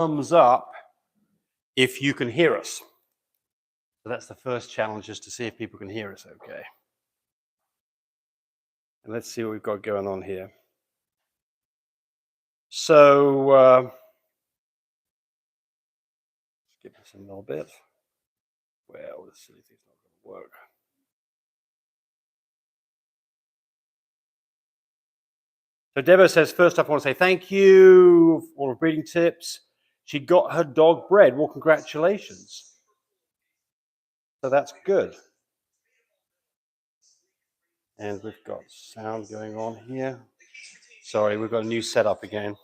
thumbs up if you can hear us. So that's the first challenge, is to see if people can hear us okay. And let's see what we've got going on here. So skip this a little bit. Well, this silly thing's not going to work. So Debo says, first off, I want to say thank you for all the breeding tips. She got her dog bred. Well, congratulations. So that's good. And we've got sound going on here. Sorry, we've got a new setup again.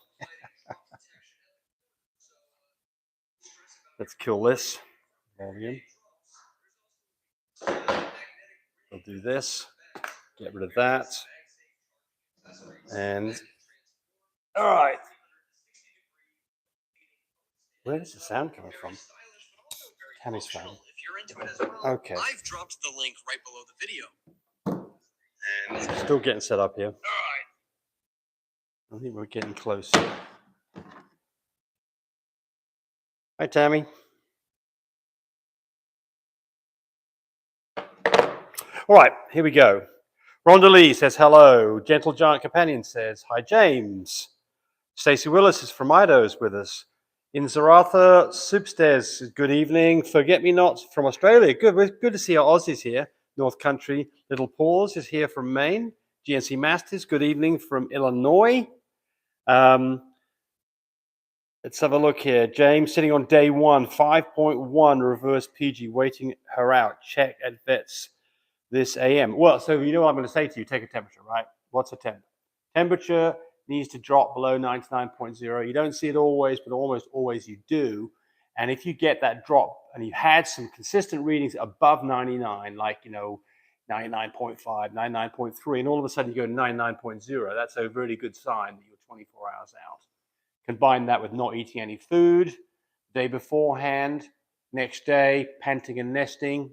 Let's kill this volume. We'll do this. Get rid of that. And all right. Where is the sound coming from? Tammy's phone. Okay. I've dropped the link right below the video. And still getting set up here. All right. I think we're getting close. Hi, Tammy. All right, here we go. Rhonda Lee says hello. Gentle Giant Companion says hi, James. Stacey Willis is from Idaho's with us. Inzaratha Substairs, good evening. Forget Me Not from Australia. Good to see our Aussies here. North Country Little Paws is here from Maine. GNC Mastitis, good evening from Illinois. Let's have a look here. James sitting on day 1, 5.1 reverse PG, waiting her out. Check at vets this AM. Well, so you know what I'm going to say to you. Take a temperature, right? What's a temp? Temperature needs to drop below 99.0. You don't see it always, but almost always you do. And if you get that drop and you had some consistent readings above 99, like, 99.5, 99.3, and all of a sudden you go to 99.0, that's a really good sign that you're 24 hours out. Combine that with not eating any food, day beforehand, next day, panting and nesting,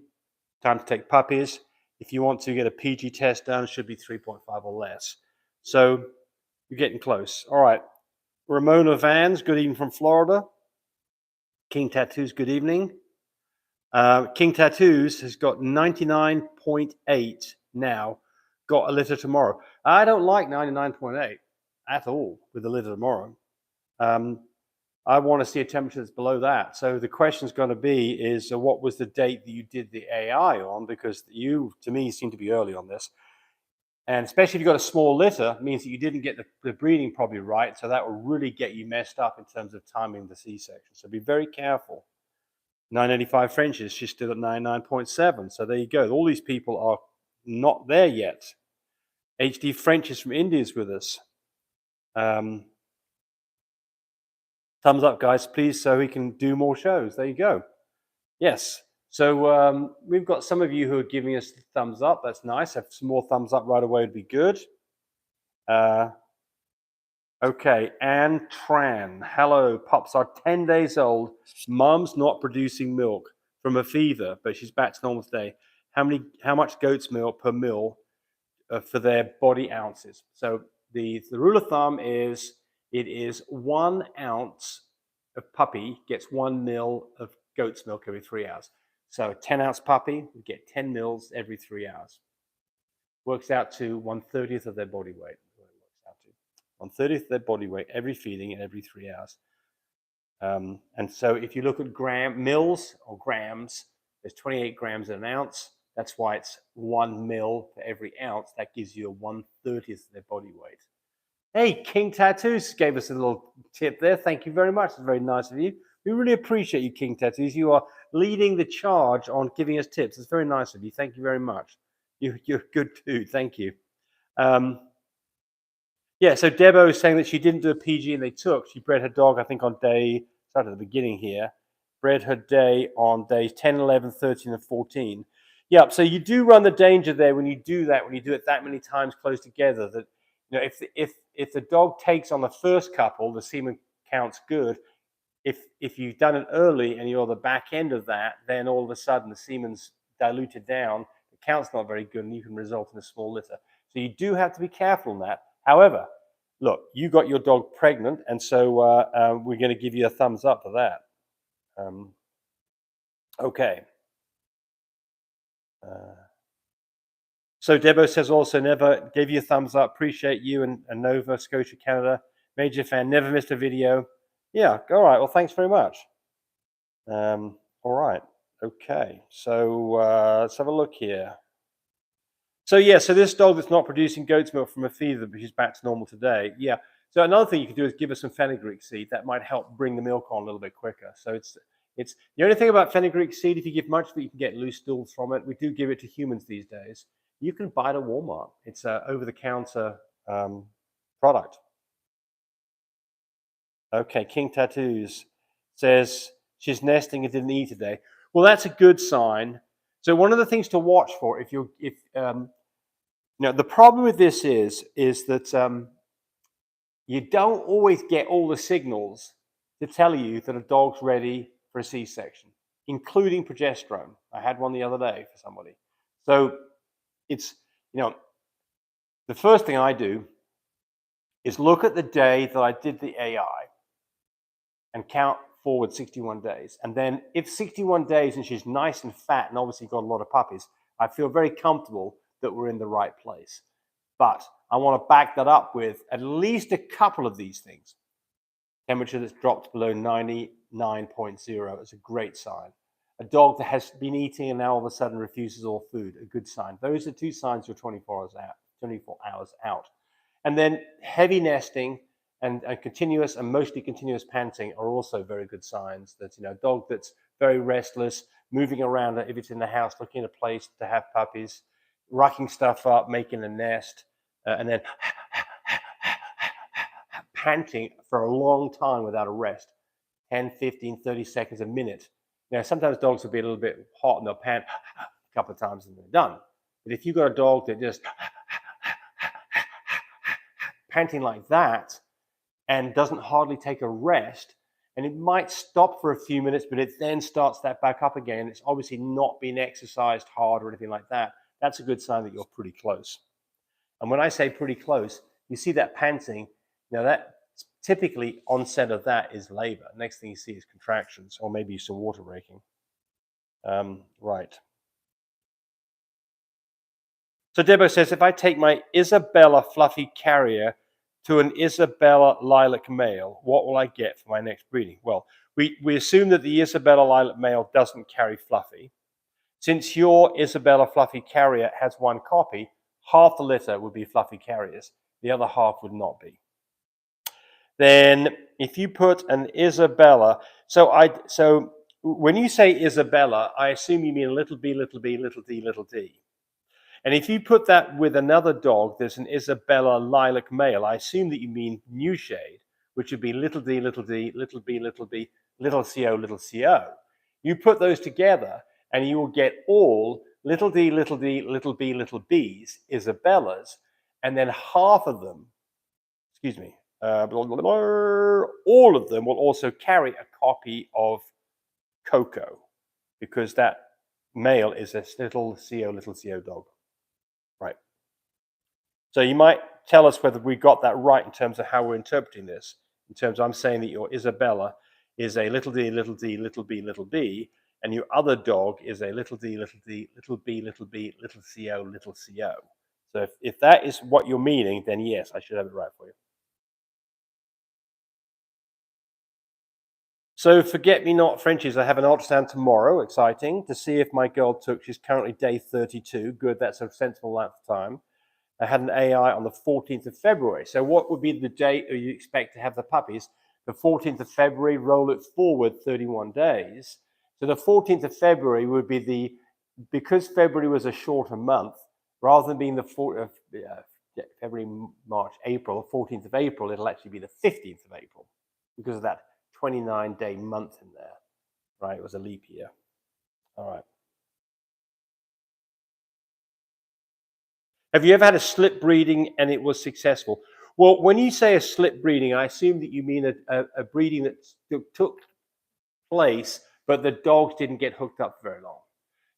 time to take puppies. If you want to get a PG test done, it should be 3.5 or less. So you're getting close. All right. Ramona Vans, good evening from Florida. King Tattoos, good evening. King Tattoos has got 99.8 now. Got a litter tomorrow. I don't like 99.8 at all with a litter tomorrow. I want to see a temperature that's below that. So the question is going to be is what was the date that you did the AI on? Because you, to me, seem to be early on this. And especially if you've got a small litter, it means that you didn't get the breeding probably right. So that will really get you messed up in terms of timing the C-section. So be very careful. 985 Frenches, she's still at 99.7. So there you go. All these people are not there yet. HD Frenches from India is with us. Thumbs up, guys, please, so we can do more shows. There you go. Yes. So we've got some of you who are giving us the thumbs up. That's nice. Have some more thumbs up right away would be good. Okay, Anne Tran. Hello, pups are 10 days old. Mum's not producing milk from a fever, but she's back to normal today. How much goat's milk per mil for their body ounces? So the rule of thumb is it is 1 ounce of puppy gets 1 mil of goat's milk every 3 hours. So a 10-ounce puppy would get 10 mils every 3 hours. Works out to 1/30 of their body weight. 1/30 of their body weight every feeding and every 3 hours. And so if you look at mils or grams, there's 28 grams in an ounce. That's why it's 1 mil for every ounce. That gives you a 1/30 of their body weight. Hey, King Tattoos gave us a little tip there. Thank you very much. It's very nice of you. We really appreciate you, King Tattoos. You are leading the charge on giving us tips. It's very nice of you. Thank you very much. You're a good dude. Thank you. Yeah, so Debo is saying that she didn't do a PG and they took. She bred her dog, I think, on day, started at the beginning here, bred her day on days 10, 11, 13, and 14. Yeah, so you do run the danger there when you do that, when you do it that many times close together, that if the dog takes on the first couple, the semen count's good. If you've done it early and you're the back end of that, then all of a sudden the semen's diluted down, the count's not very good, and you can result in a small litter. So you do have to be careful on that. However, look, you got your dog pregnant, and so we're going to give you a thumbs up for that. Okay. So Debo says also, never gave you a thumbs up. Appreciate you and Nova Scotia, Canada. Major fan. Never missed a video. Yeah. All right. Well, thanks very much. All right. Okay. So let's have a look here. So yeah. So this dog that's not producing goat's milk from a feeder, but she's back to normal today. Yeah. So another thing you can do is give her some fenugreek seed. That might help bring the milk on a little bit quicker. So it's the only thing about fenugreek seed. If you give much of it, you can get loose stools from it. We do give it to humans these days. You can buy it at Walmart. It's an over-the-counter product. Okay, King Tattoos says she's nesting and didn't eat today. Well, that's a good sign. So one of the things to watch for, the problem with this is that you don't always get all the signals to tell you that a dog's ready for a C-section, including progesterone. I had one the other day for somebody. So it's, the first thing I do is look at the day that I did the AI and count forward 61 days. And then if 61 days and she's nice and fat and obviously got a lot of puppies, I feel very comfortable that we're in the right place. But I want to back that up with at least a couple of these things. Temperature that's dropped below 99.0 is a great sign. A dog that has been eating and now all of a sudden refuses all food, a good sign. Those are two signs you're 24 hours out. And then heavy nesting and continuous and mostly continuous panting are also very good signs that, a dog that's very restless, moving around if it's in the house, looking at a place to have puppies, rocking stuff up, making a nest, and then panting for a long time without a rest, 10, 15, 30 seconds, a minute. Now, sometimes dogs will be a little bit hot and they'll pant a couple of times and they're done. But if you've got a dog that just panting like that and doesn't hardly take a rest, and it might stop for a few minutes, but it then starts that back up again, it's obviously not been exercised hard or anything like that, that's a good sign that you're pretty close. And when I say pretty close, you see that panting, that typically onset of that is labor. Next thing you see is contractions or maybe some water breaking. Right. So Debo says, if I take my Isabella fluffy carrier to an Isabella lilac male, what will I get for my next breeding? Well, we assume that the Isabella lilac male doesn't carry fluffy. Since your Isabella fluffy carrier has one copy, half the litter would be fluffy carriers. The other half would not be. Then if you put an Isabella, so when you say Isabella, I assume you mean little b, little b, little d, little d. And if you put that with another dog, there's an Isabella lilac male, I assume that you mean new shade, which would be little d, little d, little b, little b, little co, little co. You put those together and you will get all little d, little d, little b, little b's, Isabellas, and then half of them, all of them will also carry a copy of Coco, because that male is a little co dog. Right. So you might tell us whether we got that right in terms of how we're interpreting this. In terms of, I'm saying that your Isabella is a little d, little d, little b, little b, and your other dog is a little d, little d, little b, little b, little co, little co. So if that is what you're meaning, then yes, I should have it right for you. So forget-me-not Frenchies, I have an ultrasound tomorrow, exciting, to see if my girl took, she's currently day 32, good, that's a sensible length of time. I had an AI on the 14th of February. So what would be the date you expect to have the puppies? The 14th of February, roll it forward 31 days. So the 14th of February would be because February was a shorter month, rather than being the February, March, April, 14th of April, it'll actually be the 15th of April because of that 29-day month in there, right? It was a leap year. All right. Have you ever had a slip breeding and it was successful? Well, when you say a slip breeding, I assume that you mean a breeding that took place, but the dogs didn't get hooked up very long.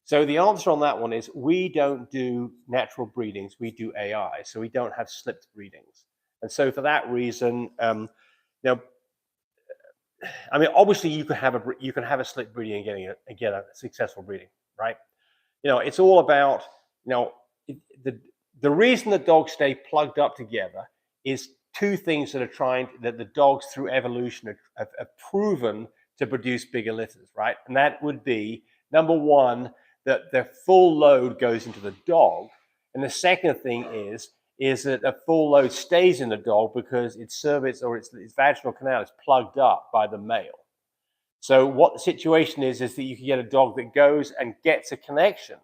So the answer on that one is we don't do natural breedings, we do AI, so we don't have slipped breedings. And so for that reason, now, I mean, obviously you can have a slip breeding and get a successful breeding, right? It's all about, the reason the dogs stay plugged up together is two things that the dogs through evolution have proven to produce bigger litters, right? And that would be, number one, that their full load goes into the dog. And the second thing is that a full load stays in the dog because its cervix or its vaginal canal is plugged up by the male. So what the situation is that you can get a dog that goes and gets a connection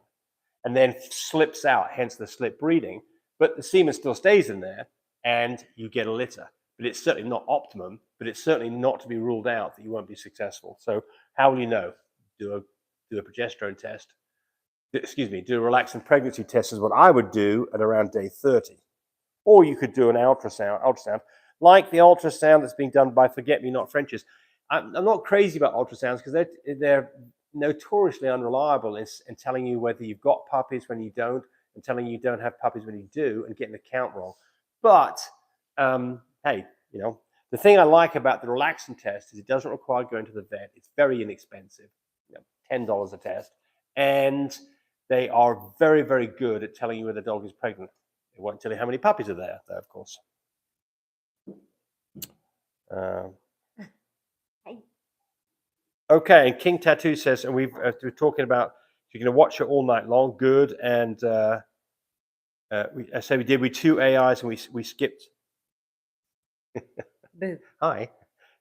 and then slips out, hence the slip breeding, but the semen still stays in there and you get a litter. But it's certainly not optimum, but it's certainly not to be ruled out that you won't be successful. So how will you know? Do a progesterone test. Do a relaxant pregnancy test is what I would do at around day 30. Or you could do an ultrasound, like the ultrasound that's being done by Forget-Me-Not Frenchies. I'm not crazy about ultrasounds because they're notoriously unreliable in telling you whether you've got puppies when you don't, and telling you don't have puppies when you do, and getting the count wrong. But hey, the thing I like about the relaxant test is it doesn't require going to the vet. It's very inexpensive, $10 a test, and they are very, very good at telling you whether the dog is pregnant. They won't tell you how many puppies are there, though, of course. Okay, and King Tattoo says, and we're talking about you're going to watch it all night long. Good, and we did with 2 AIs, and we skipped. Boo. Hi,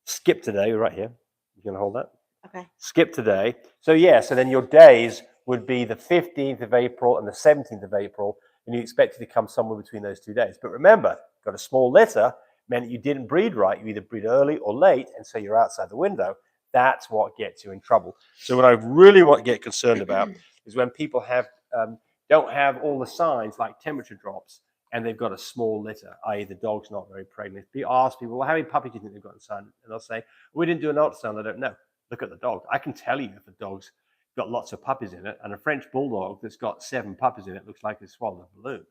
skip today. We're right here. You gonna hold that? Okay. Skip today. So so then your days would be the 15th of April and the 17th of April, and you expect it to come somewhere between those 2 days. But remember, got a small litter, meant you didn't breed right. You either breed early or late, and so you're outside the window. That's what gets you in trouble. So what I really want to get concerned about is when people don't have all the signs like temperature drops and they've got a small litter, i.e. the dog's not very pregnant. Ask people, well, how many puppies do you think they've got inside? And they'll say, we didn't do an ultrasound. I don't know. Look at the dog. I can tell you if the dog's got lots of puppies in it, and a French Bulldog that's got 7 puppies in it looks like it's swallowed a balloon.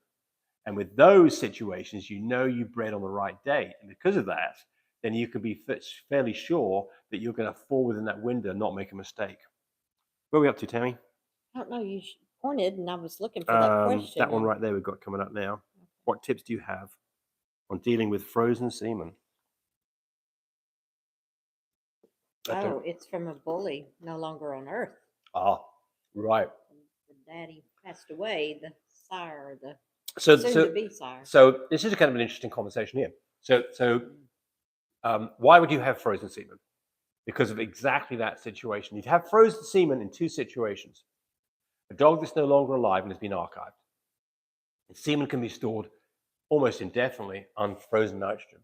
And with those situations, you bred on the right date. And because of that, then you can be fairly sure that you're going to fall within that window and not make a mistake. Where are we up to, Tammy? I don't know. You pointed, and I was looking for that question. That one right there we've got coming up now. What tips do you have on dealing with frozen semen? It's from a bully no longer on Earth. Ah, right. The daddy passed away, the sire, the so soon-to-be sire. So this is kind of an interesting conversation here. So why would you have frozen semen? Because of exactly that situation. You'd have frozen semen in 2 situations. A dog that's no longer alive and has been archived. And semen can be stored almost indefinitely on frozen nitrogen.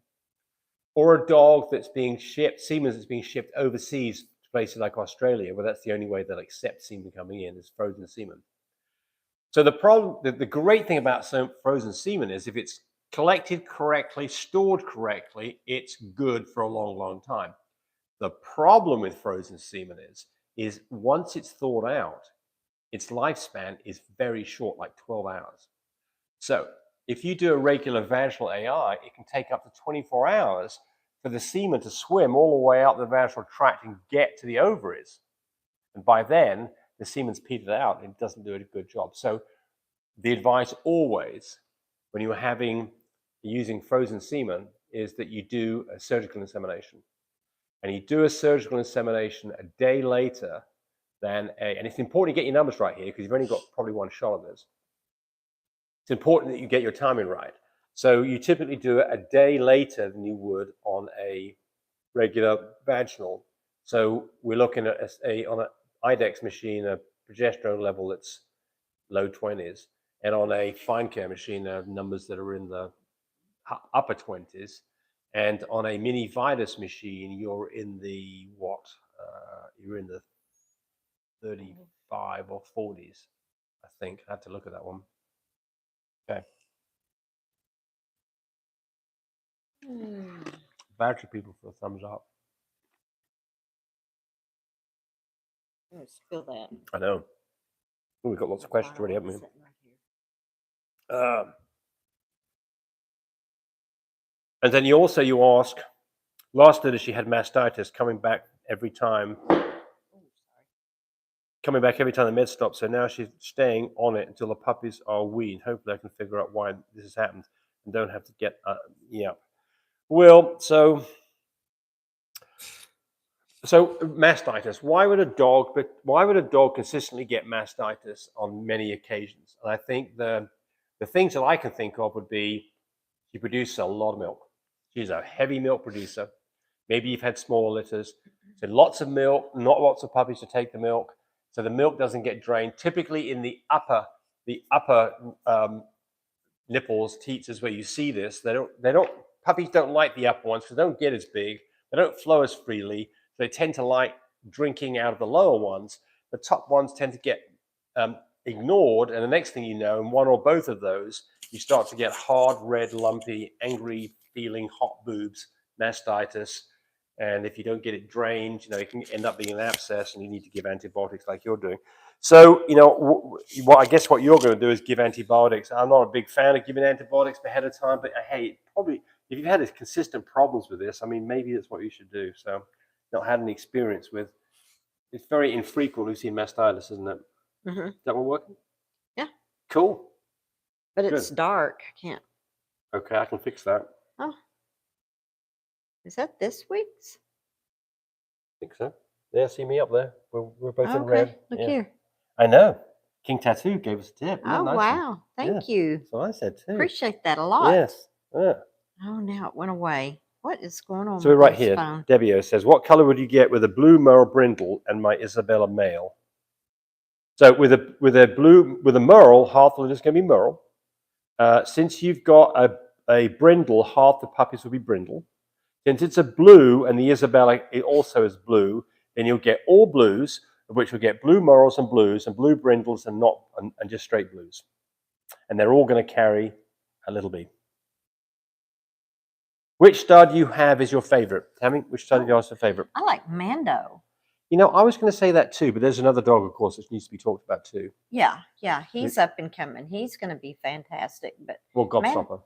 Or a dog that's being shipped, semen that's being shipped overseas to places like Australia, where that's the only way they'll accept semen coming in is frozen semen. So the great thing about frozen semen is if it's collected correctly, stored correctly, it's good for a long, long time. The problem with frozen semen is once it's thawed out, its lifespan is very short, like 12 hours. So if you do a regular vaginal AI, it can take up to 24 hours for the semen to swim all the way out the vaginal tract and get to the ovaries. And by then, the semen's petered out and it doesn't do a good job. So the advice always, when you're using frozen semen, is that you do a surgical insemination. And you do a surgical insemination a day later and it's important to get your numbers right here because you've only got probably 1 shot of this. It's important that you get your timing right. So you typically do it a day later than you would on a regular vaginal. So we're looking at on an IDEX machine, a progesterone level that's low 20s, and on a fine care machine, there are numbers that are in the upper 20s. And on a mini Vitus machine, you're in the you're in the 35 or 40s, I think. I have to look at that one. Okay. Battery people for a thumbs up. Spill that. I know. Ooh, we've got lots of questions already, haven't we? And then you ask, last litter she had mastitis coming back every time the med stopped. So now she's staying on it until the puppies are weaned. Hopefully I can figure out why this has happened and don't have to get, Well, so mastitis. Why would a dog consistently get mastitis on many occasions? And I think the things that I can think of would be she produces a lot of milk. She's a heavy milk producer. Maybe you've had small litters. So lots of milk, not lots of puppies to take the milk. So the milk doesn't get drained. Typically in the upper nipples, teats is where you see this. Puppies don't like the upper ones because they don't get as big. They don't flow as freely. They tend to like drinking out of the lower ones. The top ones tend to get ignored. And the next thing you know, in one or both of those, you start to get hard, red, lumpy, angry feeling, hot boobs, mastitis. And if you don't get it drained, it can end up being an abscess and you need to give antibiotics like you're doing. So, I guess what you're going to do is give antibiotics. I'm not a big fan of giving antibiotics ahead of time, but hey, probably if you've had consistent problems with this, maybe that's what you should do. So, not had any experience with. It's very infrequent we've seen mastitis, isn't it? Mm-hmm. Is that one working? Yeah. Cool. But it's dark. I can't. Okay, I can fix that. Oh. Is that this week's? I think so. Yeah, see me up there. We're both in red. Look here. I know. King Tattoo gave us a tip. Oh, nice wow. Thank you. That's what I said too. Appreciate that a lot. Yes. Yeah. Oh, now it went away. What is going on? So we're right here. Debbio says, what color would you get with a blue merle brindle and my Isabella male? So with a merle, half the litter is going to be merle. Since you've got a brindle, half the puppies will be brindle. Since it's a blue and the Isabella it also is blue, then you'll get all blues, of which you'll get blue merles and blue brindles and just straight blues. And they're all going to carry a little bee. Which stud you have is your favorite? Tammy, which stud of yours is your favorite? I like Mando. I was going to say that too, but there's another dog, of course, that needs to be talked about too. Yeah, he's up and coming. He's going to be fantastic. But Gobstopper.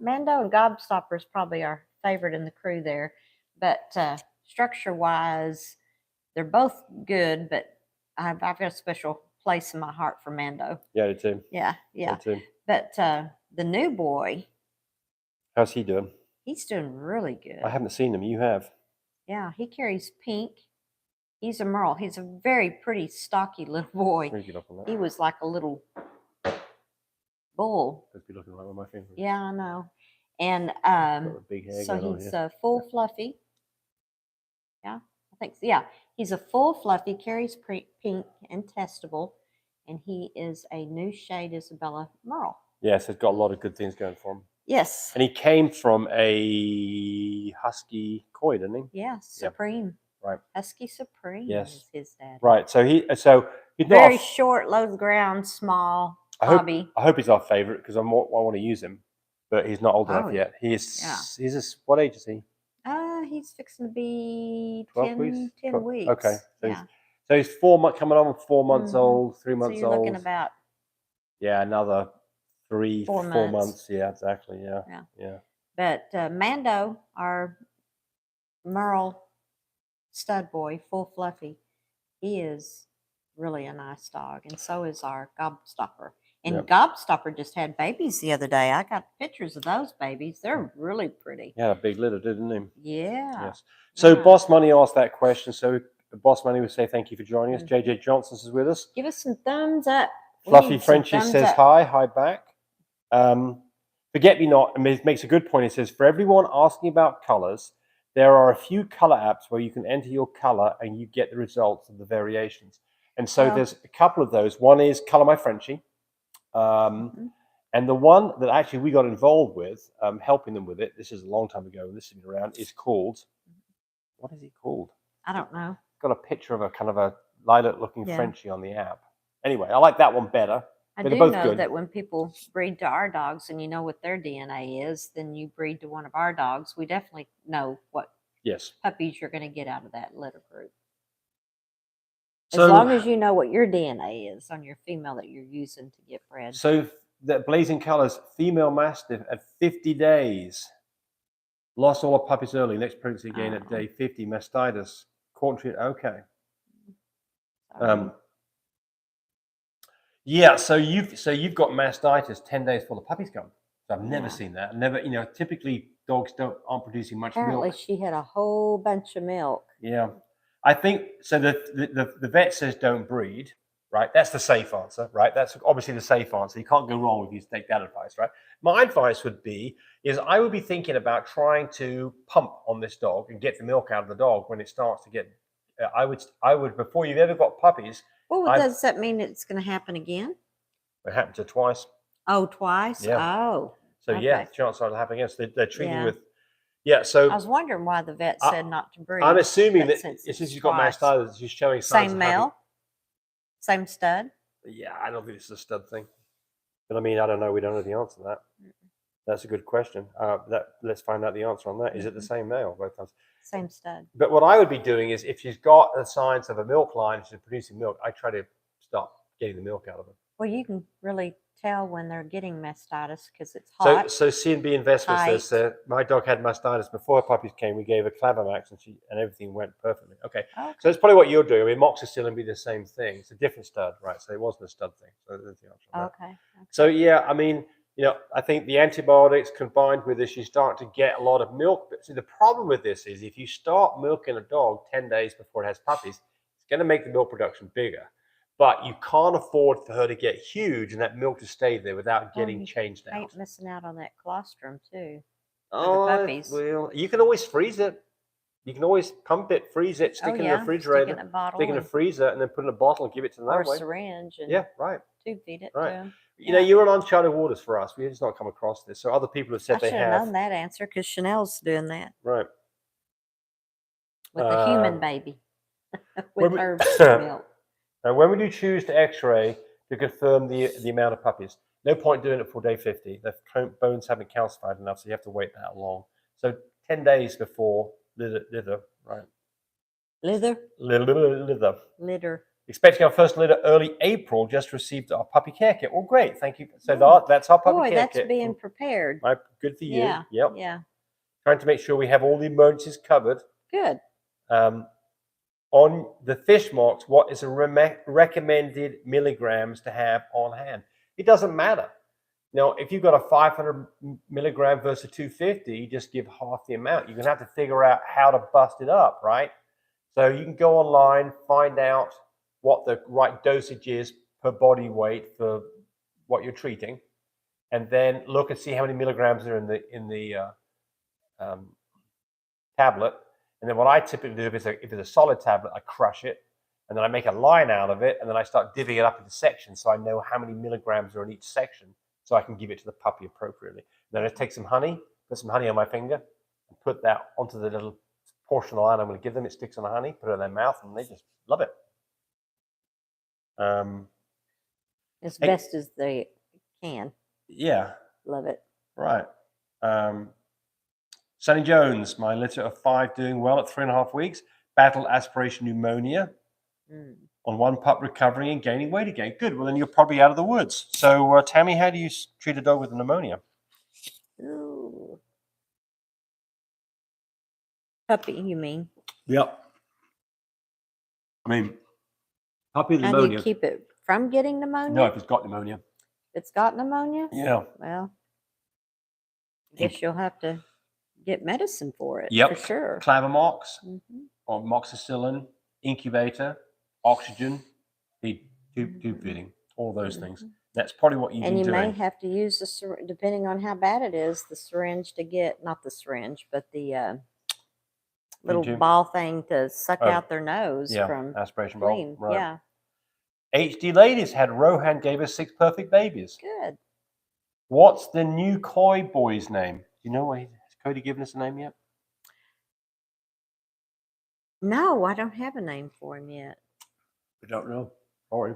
Mando and Gobstopper is probably our favorite in the crew there. But structure-wise, they're both good, but I've got a special place in my heart for Mando. Yeah, I do too. Yeah. I do too. But the new boy. How's he doing? He's doing really good. I haven't seen him. You have? Yeah, he carries pink. He's a merle. He's a very pretty, stocky little boy. He was like a little bull. Let's be looking right with my fingers. Yeah, I know. And so he's full fluffy. Yeah, I think so. Yeah, he's a full fluffy, carries pink and testable, and he is a new shade Isabella merle. Yes, he's got a lot of good things going for him. Yes. And he came from a Husky Coy, didn't he? Yeah, Supreme. Yeah. Right. Husky Supreme is his dad. Right. So he's very short, low to the ground, small, hobby. I hope he's our favorite because I want to use him, but he's not old enough yet. What age is he? He's fixing to be 10 weeks. Okay. So he's 4 months coming on 4 months old, 3 months so you're old. Looking about another 4 months. Yeah, exactly. Yeah. But Mando, our merle stud boy, full fluffy, he is really a nice dog, and so is our Gobstopper. And Gobstopper just had babies the other day. I got pictures of those babies. They're really pretty. Yeah, a big litter, didn't he? Yeah. Yes. So Boss Money asked that question. So Boss Money would say thank you for joining us. JJ Johnson is with us. Give us some thumbs up. Fluffy Frenchie says hi back. Forget Me Not makes a good point. It says, for everyone asking about colors, there are a few color apps where you can enter your color and you get the results of the variations. And so there's a couple of those. One is Color My Frenchie. And the one that actually we got involved with, helping them with it, this is a long time ago, and this has been around, is called, what is it called? I don't know. Got a picture of a kind of a lilac-looking Frenchie on the app. Anyway, I like that one better. I do know that when people breed to our dogs and you know what their DNA is, then you breed to one of our dogs. We definitely know what puppies you're going to get out of that litter group. As long as you know what your DNA is on your female that you're using to get bred. So that Blazing Colors, female Mastiff at 50 days. Lost all our puppies early. Next pregnancy again at Oh. day 50. Mastitis. Caught treat. Okay. Sorry. Yeah. So you've got mastitis 10 days before the puppies come. So I've never Yeah. seen that. Never. Typically dogs aren't producing much Apparently, milk. she had a whole bunch of milk. Yeah. I think so. The vet says don't breed. Right. That's the safe answer. Right. That's obviously the safe answer. You can't go wrong if you take that advice. Right. My advice would be I would be thinking about trying to pump on this dog and get the milk out of the dog when it starts to get. I would before you've ever got puppies. Well, I'd- does that mean it's going to happen again? It happened to twice. Oh, twice? Yeah. Oh. So yeah, Okay. chance of it happening again. So they're treating Yeah. with. Yeah. So I was wondering why the vet said not to breed. I'm assuming but that since since it's she's got twice. mastitis, she's showing signs Same of having. male? Same stud? Yeah, I don't think it's a stud thing. But I mean, I don't know. We don't know the answer to that. That's a good question. Let's find out the answer on that. Is it the same male both times? Same stud. But what I would be doing is if she's got the signs of a milk line, she's producing milk, I try to stop getting the milk out of her. Well, you can really tell when they're getting mastitis because it's hot. So C&B Investment says tight. my dog had mastitis before her puppies came. We gave her Clavamax and everything went perfectly. Okay. So it's probably what you're doing. I mean, moxicillin would be the same thing. It's a different stud, right? So it wasn't a stud thing. So there's the answer. Okay. So yeah, I mean, I think the antibiotics combined with this, you start to get a lot of milk. But see, the problem with this is if you start milking a dog 10 days before it has puppies, it's going to make the milk production bigger. But you can't afford for her to get huge and that milk to stay there without getting changed out. Ain't missing out on that colostrum too. Oh, the puppies. well, you can always freeze it. You can always pump it, freeze it, stick it in the refrigerator, stick it in a bottle, stick it in a freezer, and then put it in a bottle and give it to them or that way. syringe, and Yeah, right. tube feed it Right. to them. You're on uncharted waters for us. We just not come across this. So other people have said I they should have have. known that answer because Chanel's doing that Right. with a human baby when with we- her milk. And when would you choose to X-ray to confirm the amount of puppies? No point doing it for day 50. The bones haven't calcified enough, so you have to wait that long. So 10 days before litter, right? Litter. Litter. Expecting our first litter early April. Just received our puppy care kit. Well, great, thank you. So that's our puppy Boy, care that's kit. being prepared. Right, good for you. Yeah. Yep. Yeah. Trying to make sure we have all the emergencies covered. Good. On the fish marks, what is a recommended milligrams to have on hand? It doesn't matter. Now, if you've got a 500 milligram versus 250, you just give half the amount. You're going to have to figure out how to bust it up, right? So you can go online, find out what the right dosage is per body weight for what you're treating, and then look and see how many milligrams are in the tablet. And then what I typically do, if it's a solid tablet, I crush it, and then I make a line out of it, and then I start divvying it up into sections so I know how many milligrams are in each section, so I can give it to the puppy appropriately. Then I take some honey, put some honey on my finger, and put that onto the little portion of line I'm going to give them. It sticks on the honey, put it in their mouth, and they just love it. As best as they can. Yeah. Love it. Right. Sonny Jones, my litter of 5 doing well at 3.5 weeks. Battled aspiration pneumonia. On one pup recovering and gaining weight again. Good. Well, then you're probably out of the woods. So, Tammy, how do you treat a dog with pneumonia? Ooh. Puppy, you mean? Yep. I mean, puppy How pneumonia. do you keep it from getting pneumonia? No, if it's got pneumonia. It's got pneumonia? Yeah. Well, I guess you'll have to get medicine for it. Yep. For sure. Clavamax or moxicillin, incubator, oxygen, tube feeding, all those things. That's probably what you've been doing. And you may have to use the syringe, depending on how bad it is, the syringe to get, not the syringe, but the little ball thing to suck out their nose from aspiration clean. ball. Right. Yeah. HD Ladies had Rohan gave us 6 perfect babies. Good. What's the new Koi boy's name? Do you know has Cody given us a name yet? No, I don't have a name for him yet. We don't know. Sorry.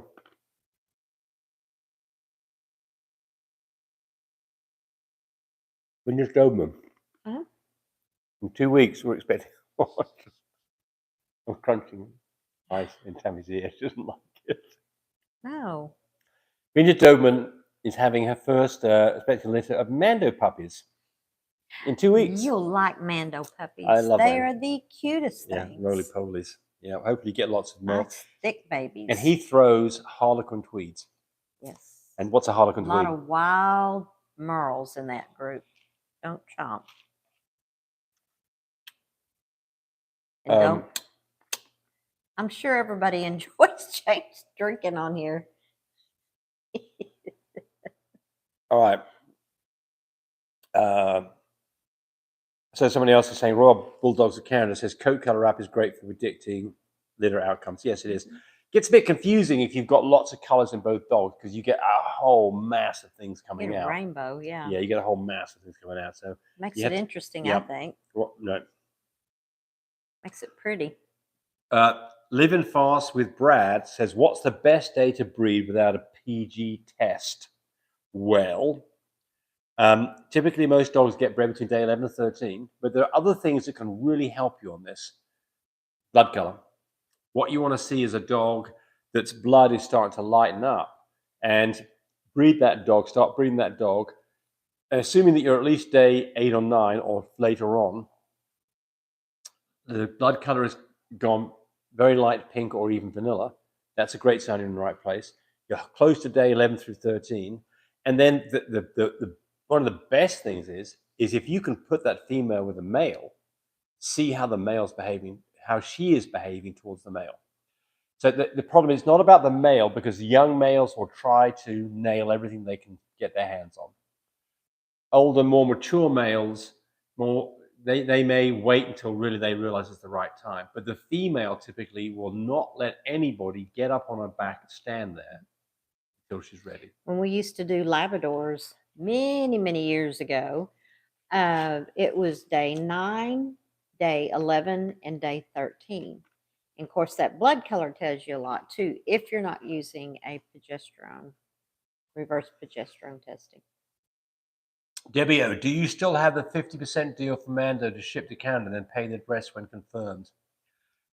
When you're Doberman. In 2 weeks, we're expecting. I'm crunching ice in Tammy's ear. She doesn't like it. No. Vinja Doberman is having her first expected litter of Mando puppies. in 2 weeks. You'll like Mando puppies. I love They them. are the cutest Yeah, things. roly polies. Yeah, hopefully get lots of milk. Nice thick babies. And he throws Harlequin tweeds. Yes. And what's a Harlequin A lot tweed? of wild merles in that group. Don't chomp. And don't. I'm sure everybody enjoys James drinking on here. All right. So somebody else is saying Royal Bulldogs of Canada says coat color wrap is great for predicting litter outcomes. Yes, it is. Gets a bit confusing if you've got lots of colors in both dogs because you get a whole mass of things coming out. Rainbow, yeah. Yeah, you get a whole mass of things coming out. So makes it interesting, I think. Well, no. Makes it pretty. Living Fast with Brad says, what's the best day to breed without a PG test? Well, typically most dogs get bred between day 11 and 13, but there are other things that can really help you on this. Blood color. What you want to see is a dog that's blood is starting to lighten up, and breed that dog, start breeding that dog, assuming that you're at least day 8 or 9 or later on, the blood color has gone very light pink or even vanilla. That's a great sign you're in the right place. You're close to day 11 through 13. And then one of the best things is if you can put that female with a male, see how the male's behaving, how she is behaving towards the male. So the problem is not about the male, because young males will try to nail everything they can get their hands on. Older, more mature males, they may wait until really they realize it's the right time. But the female typically will not let anybody get up on her back and stand there until she's ready. When we used to do Labradors many, many years ago, it was day 9, day 11, and day 13. And of course, that blood color tells you a lot too, if you're not using a progesterone, reverse progesterone testing. Debbie O, do you still have the 50% deal for Mando to ship to Canada and then pay the rest when confirmed?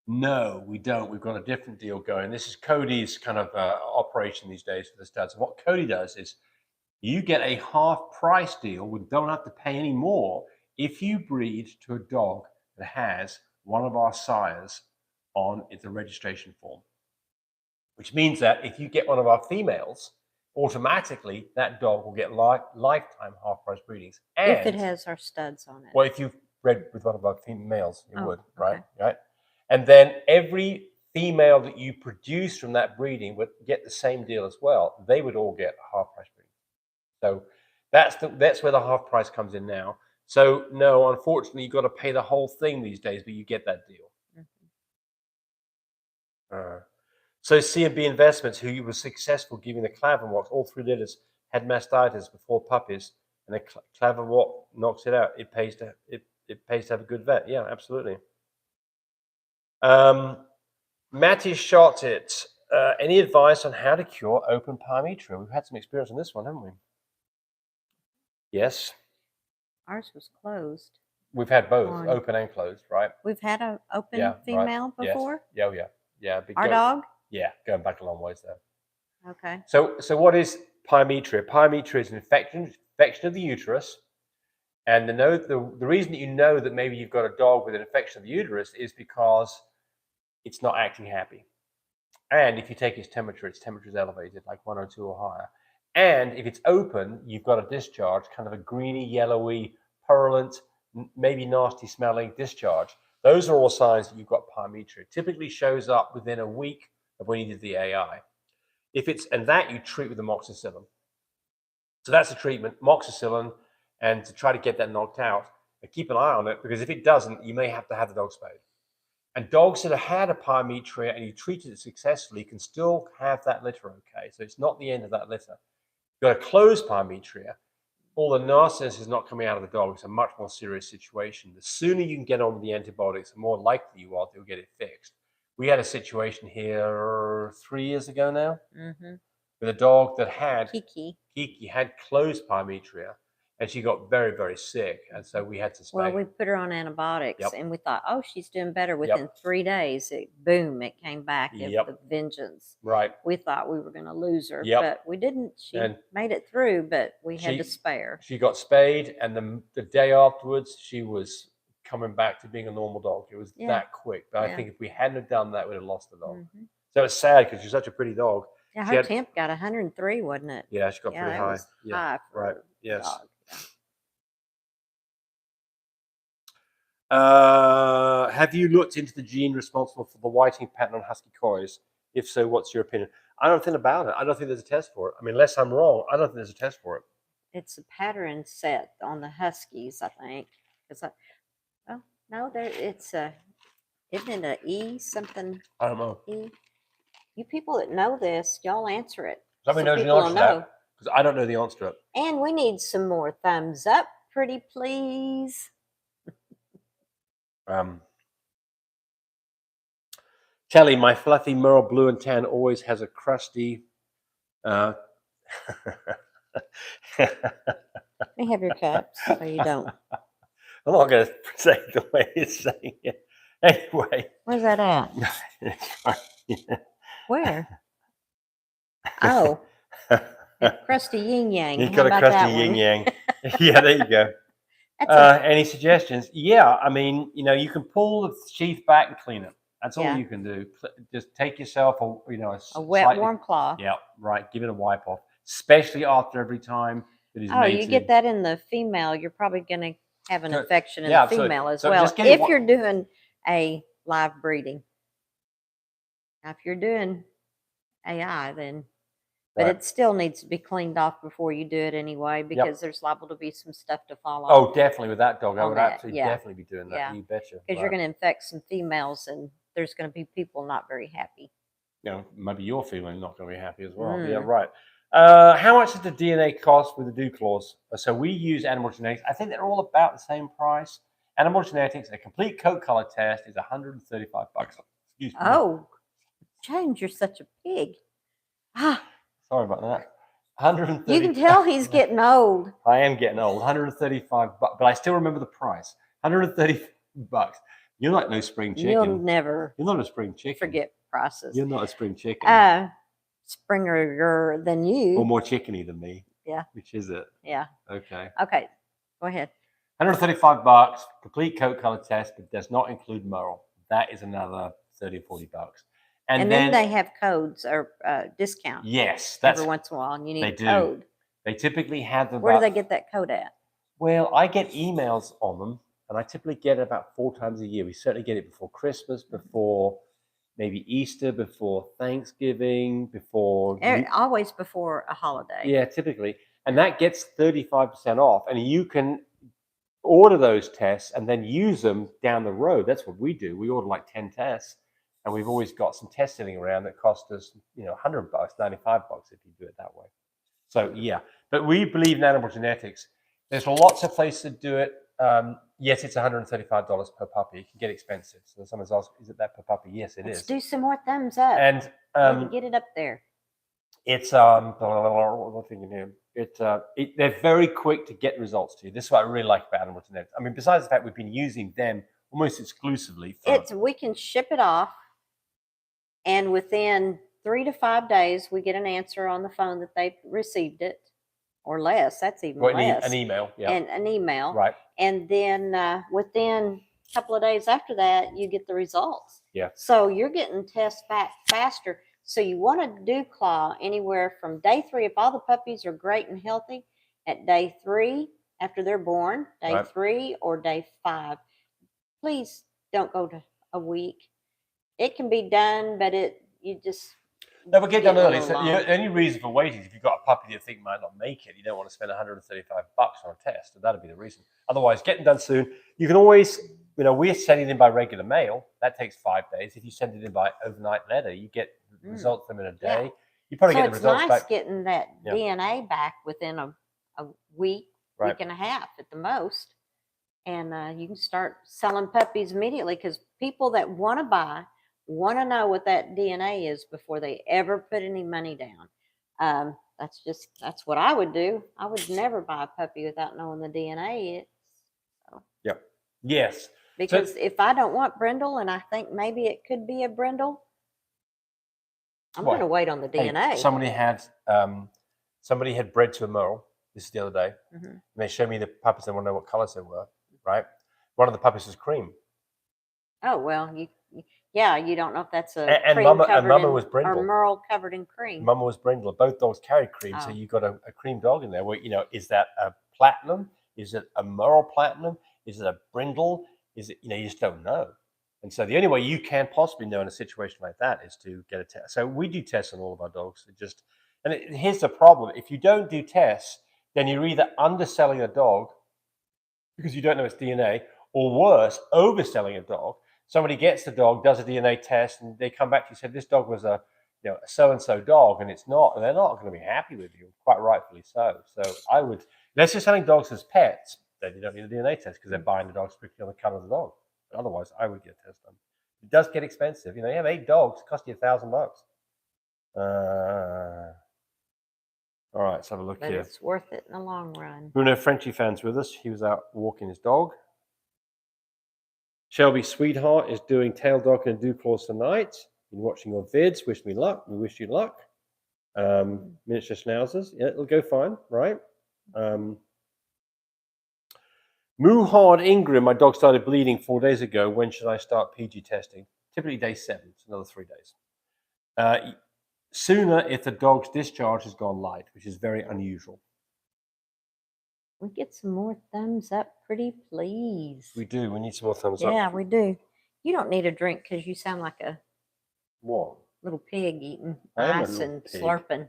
No, we don't. We've got a different deal going. This is Cody's kind of operation these days for the studs. And what Cody does is you get a half price deal. We don't have to pay any more if you breed to a dog that has one of our sires on the registration form, which means that if you get one of our females, automatically that dog will get lifetime half price breedings. And if it has our studs on it. Well, if you've bred with one of our females, you would, right? Okay. Right. And then every female that you produce from that breeding would get the same deal as well. They would all get half price breeding. So that's where the half price comes in now. So no, unfortunately, you've got to pay the whole thing these days, but you get that deal. So C&B Investments, who were successful giving the Claverwalk, all 3 litters had mastitis before puppies, and the Claverwalk knocks it out. It pays to have a good vet. Yeah, absolutely. Matty shot it. Any advice on how to cure open pyometra? We've had some experience on this one, haven't we? Yes. Ours was closed. We've had both, open and closed, right? We've had an open female before? Yes. Yeah. Our dog? Yeah, going back a long ways there. Okay. So what is pyometra? Pyometra is an infection of the uterus. And the reason that you know that maybe you've got a dog with an infection of the uterus is because it's not acting happy. And if you take its temperature is elevated, like 102 or higher. And if it's open, you've got a discharge, kind of a greeny, yellowy, purulent, maybe nasty smelling discharge. Those are all signs that you've got pyometra. It typically shows up within a week of when you did the AI. And that you treat with amoxicillin. So that's the treatment, amoxicillin, and to try to get that knocked out. And keep an eye on it, because if it doesn't, you may have to have the dog spayed. And dogs that have had a pyometra and you treated it successfully can still have that litter okay. So it's not the end of that litter. You've got a closed pyometra, all the nastiness is not coming out of the dog. It's a much more serious situation. The sooner you can get on with the antibiotics, the more likely you are to get it fixed. We had a situation here 3 years ago now with a dog that had Kiki had closed pyometra. and she got very, very sick, and so we had to spay. Well, we put her on antibiotics, Yep. and we thought, oh, she's doing better. Within 3 days, it came back of Yep. the vengeance. Right. We thought we were going to lose her, Yep. but we didn't. She And made it through, but we had to she- spare. She got spayed, and the day afterwards, she was coming back to being a normal dog. It was that quick. But I think if we hadn't have done that, we'd have lost the dog. So it's sad because she's such a pretty dog. Yeah, her temp got 103, wasn't it? Yeah, she got pretty that high. Was high for right. a Yes. dog. Have you looked into the gene responsible for the whiting pattern on husky coys? If so, what's your opinion? I don't think about it. I don't think there's a test for it. I mean, unless I'm wrong, I don't think there's a test for it. It's a pattern set on the huskies, I think. Oh no, it's a. Isn't it a E something? I don't know. E. You people that know this, y'all answer it. Somebody knows the answer to that, because I don't know the answer to it. And we need some more thumbs up, pretty please. Telly, my fluffy merle blue and tan always has a crusty. Let me have your cups so you don't. I'm not going to say it the way it's saying it. Anyway. Where's that at? Where? Oh. Crusty yin yang. You've got a crusty yin yang. Yeah, there you go. Any suggestions? Yeah, I mean, you can pull the sheath back and clean it. That's all you can do. Just take yourself a wet, warm cloth. Yeah, right. Give it a wipe off, especially after every time that he's mated. You get that in the female, you're probably going to have an infection in the female as so well. If you're doing a live breeding. Now, if you're doing AI, then, but it still needs to be cleaned off before you do it anyway, because there's liable to be some stuff to fall off. Oh, definitely with that dog, I would absolutely definitely be doing that. Yeah. You betcha. Because you're going to infect some females, and there's going to be people not very happy. Maybe your female not going to be happy as well. Yeah, right. How much does the DNA cost with the do clause? So we use animal genetics. I think they're all about the same price. Animal genetics, a complete coat color test is $135. Excuse me. Oh, James, you're such a pig. Sorry about that. 130. You can tell he's getting old. I am getting old. 135 bucks, but I still remember the price. 130 bucks. You're like no spring chicken. You're not a spring chicken. Forget prices. You're not a spring chicken. Springer than you. Or more chickeny than me. Yeah. Which is it? Yeah. Okay. Okay. Go ahead. 135 bucks, complete coat color test, but does not include merle. That is another 30 or 40 bucks. And then they have codes or discounts. Yes, every once in a while, and you need a code. They typically have them. Where do they get that code at? Well, I get emails on them, and I typically get it about 4 times a year. We certainly get it before Christmas, before maybe Easter, before Thanksgiving, before always before a holiday. Yeah, typically, and that gets 35% off, and you can order those tests and then use them down the road. That's what we do. We order like 10 tests. And we've always got some tests sitting around that cost us, $100, $95 if you do it that way. So yeah, but we believe in animal genetics. There's lots of places to do it. Yes, it's $135 per puppy. It can get expensive. So someone's asked, is it that per puppy? Yes, it is. Let's do some more thumbs up. And get it up there. It's what's thinking here? They're very quick to get results to you. This is what I really like about animal genetics. I mean, besides the fact we've been using them almost exclusively. We can ship it off. And within 3 to 5 days, we get an answer on the phone that they received it, or less. That's even less. An email, yeah. And an email. Right. And then within a couple of days after that, you get the results. Yeah. So you're getting tests back faster. So you want to do claw anywhere from day 3, if all the puppies are great and healthy, at day 3 after they're born, day 3 or day 5. Please don't go to a week. It can be done, but you just never get done early. So the only reason for waiting is if you've got a puppy that you think might not make it, you don't want to spend $135 on a test. So that'd be the reason. Otherwise, getting done soon. You can always, we're sending it in by regular mail. That takes 5 days. If you send it in by overnight letter, you get results from in a day. Yeah. You probably get the results back. It's nice getting that DNA back within a week, week and a half at the most. And you can start selling puppies immediately, because people that want to buy want to know what that DNA is before they ever put any money down. that's what I would do. I would never buy a puppy without knowing the DNA. Yep. Yes. Because if I don't want brindle and I think maybe it could be a brindle, I'm going to wait on the DNA. Somebody had bred to a merle. This is the other day. And they showed me the puppies. They want to know what colors they were, right? One of the puppies was cream. Oh, well, you don't know if that's a and cream Mama was brindle. or merle covered in cream. Mama was brindle. Both dogs carried cream, so you got a cream dog in there. Well, is that a platinum? Is it a merle platinum? Is it a brindle? Is it, you just don't know. And so the only way you can possibly know in a situation like that is to get a test. So we do tests on all of our dogs. Here's the problem. If you don't do tests, then you're either underselling a dog because you don't know its DNA, or worse, overselling a dog. Somebody gets the dog, does a DNA test, and they come back to you and say, this dog was a so-and-so dog, and it's not, and they're not going to be happy with you, quite rightfully so. So unless you're selling dogs as pets, then you don't need a DNA test because they're buying the dog strictly on the color of the dog. But otherwise, I would get a test done. It does get expensive. You have 8 dogs, it costs you $1,000. All right, let's have a look here. But it's worth it in the long run. Bruno Frenchie fan's with us. He was out walking his dog. Shelby Sweetheart is doing tail docking and dew claws tonight. Been watching your vids. Wish me luck. We wish you luck. Miniature schnauzers. Yeah, it'll go fine, right? Muhard Ingram, my dog started bleeding 4 days ago. When should I start PG testing? Typically day 7. It's another 3 days. Sooner if the dog's discharge has gone light, which is very unusual. We get some more thumbs up, pretty please. We do. We need some more thumbs up. Yeah, we do. You don't need a drink because you sound like a little pig eating ice and slurping.